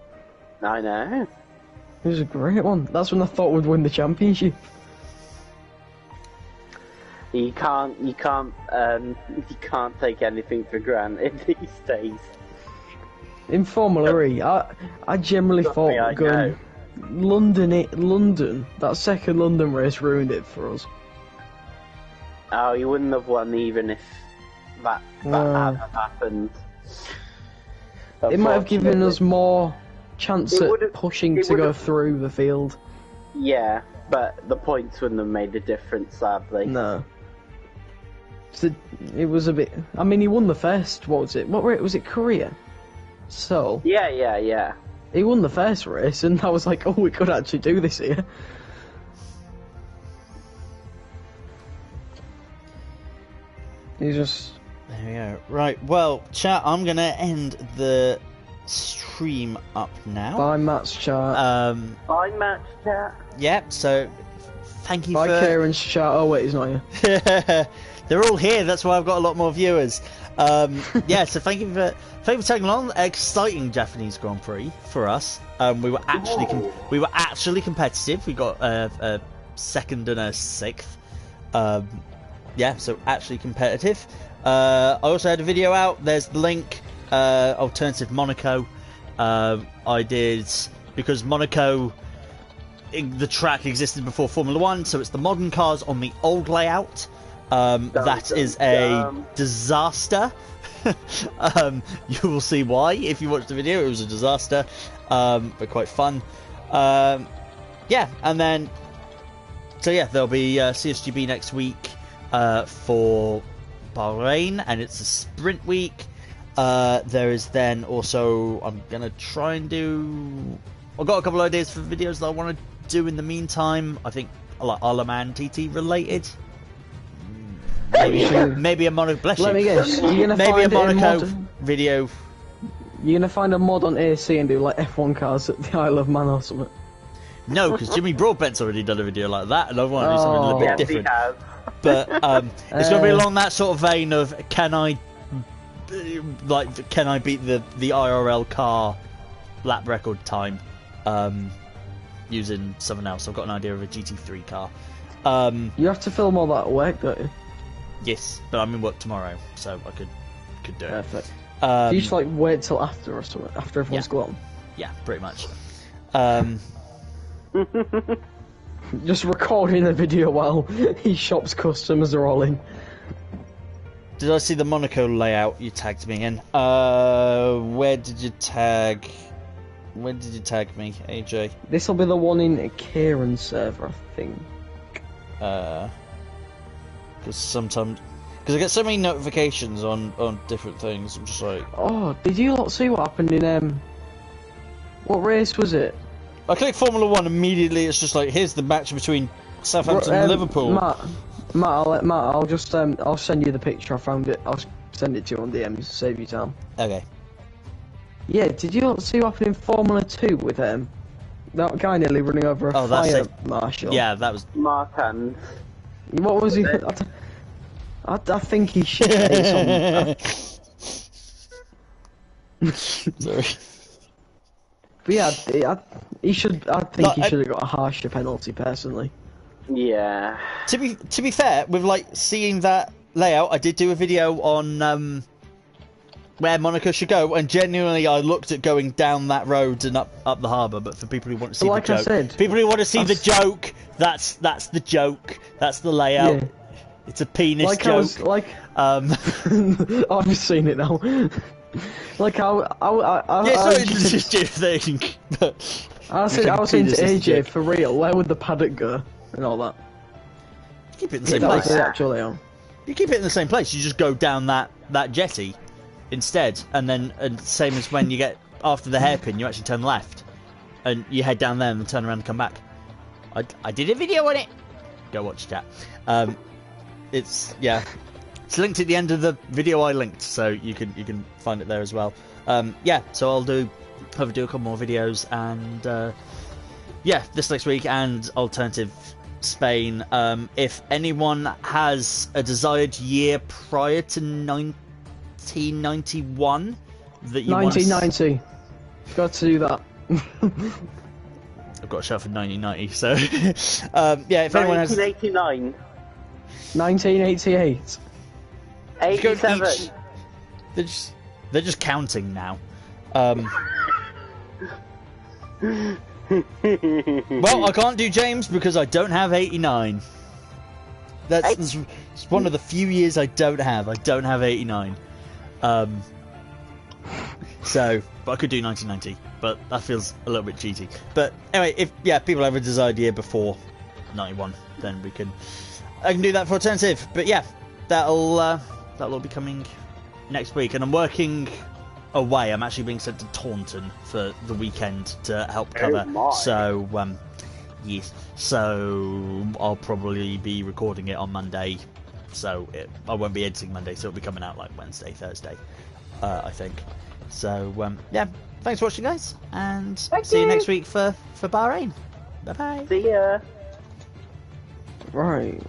I know. It was a great one. That's when I thought we'd win the championship. You can't take anything for granted these days. In Formula E, I generally thought going London, that second London race ruined it for us. Oh, you wouldn't have won even if that hadn't happened. It might have given us more chance at pushing to go through the field. Yeah, but the points wouldn't have made a difference, sadly. No. So it was a bit. I mean, he won the first. What was it? What was it? Korea. So. Yeah. He won the first race, and I was like, "Oh, we could actually do this here." He's just. There we go. Right. Well, chat. I'm gonna end the stream up now. Bye, Matt's chat. Bye, Matt's chat. Yep. So, thank you. Bye, for... Kieran's chat. Oh wait, he's not here. They're all here. That's why I've got a lot more viewers. Yeah. So thank you for tagging along. Exciting Japanese Grand Prix for us. We were actually competitive. We got a second and a sixth. Yeah. So actually competitive. I also had a video out. There's the link. Alternative Monaco. I did because Monaco, the track existed before Formula 1, so it's the modern cars on the old layout. That is a disaster. You will see why if you watch the video. It was a disaster, but quite fun. Yeah, and then so yeah, there'll be CSGB next week for Bahrain, and it's a sprint week. There is then also I'm gonna try and do. I've got a couple of ideas for videos that I want to do in the meantime. I think like Isle of Man TT related. Maybe a Monaco. Bless you. Let me guess. You're gonna maybe find a Monaco video. You're gonna find a mod on AC and do like F1 cars at the Isle of Man or something. No, because Jimmy Broadbent's already done a video like that, and I want to do something a little bit different. But it's gonna be along that sort of vein of can I beat the IRL car lap record time using something else. I've got an idea of a GT3 car. You have to film all that work, don't you? Yes, but I'm in work tomorrow, so I could could do it. Perfect. You just like wait till after or something, after everyone's gone. Yeah, pretty much. Just recording the video while he shops customers are all in. Did I see the Monaco layout you tagged me in? Where did you tag? When did you tag me, AJ? This will be the one in Kieran's server, I think. Because sometimes, because I get so many notifications on different things. I'm just like, Oh, did you not see what happened in what race was it? I click Formula One immediately. It's just like, here's the match between Southampton and Liverpool. Matt, I'll just I'll send you the picture. I found it. I'll send it to you on DMs to save you time. Okay. Yeah, did you not see what happened in Formula 2 with that guy nearly running over a fire marshal? Yeah, that was Martin. What was he? I think he should say something. sorry. But yeah, he should. I think he should have got a harsher penalty, personally. Yeah. To be fair, with like seeing that layout, I did do a video on where Monaco should go, and genuinely I looked at going down that road and up the harbour. But for people who want to see the joke, people who want to see the joke, that's the joke. That's the layout. Yeah. It's a penis joke. I've seen it now. It's just your thing. I was saying to AJ, for real, where would the paddock go and all that? You keep it in the same place. Actually, you keep it in the same place. You just go down that jetty instead, and same as when you get after the hairpin, you actually turn left, and you head down there and turn around and come back. I did a video on it. Go watch that. It's linked at the end of the video I linked, so you can find it there as well. So I'll do a couple more videos, and this next week, and alternative Spain. If anyone has a desired year prior to 1991 that you 1990, got to do that. I've got a shout for 1990, so if anyone has 1989, 1988, 87. They're just counting now. Well, I can't do James because I don't have 89. That's it's one of the few years I don't have. I don't have 89. But I could do 1990. But that feels a little bit cheaty. But anyway, if people have a desired year before 91, then I can do that for alternative. But that'll all be coming next week, and I'm working away. I'm actually being sent to Taunton for the weekend to help cover. So so I'll probably be recording it on Monday. So I won't be editing Monday, so it'll be coming out like Wednesday, Thursday, I think. So thanks for watching, guys, and see you next week for Bahrain. Bye bye. See ya. Right.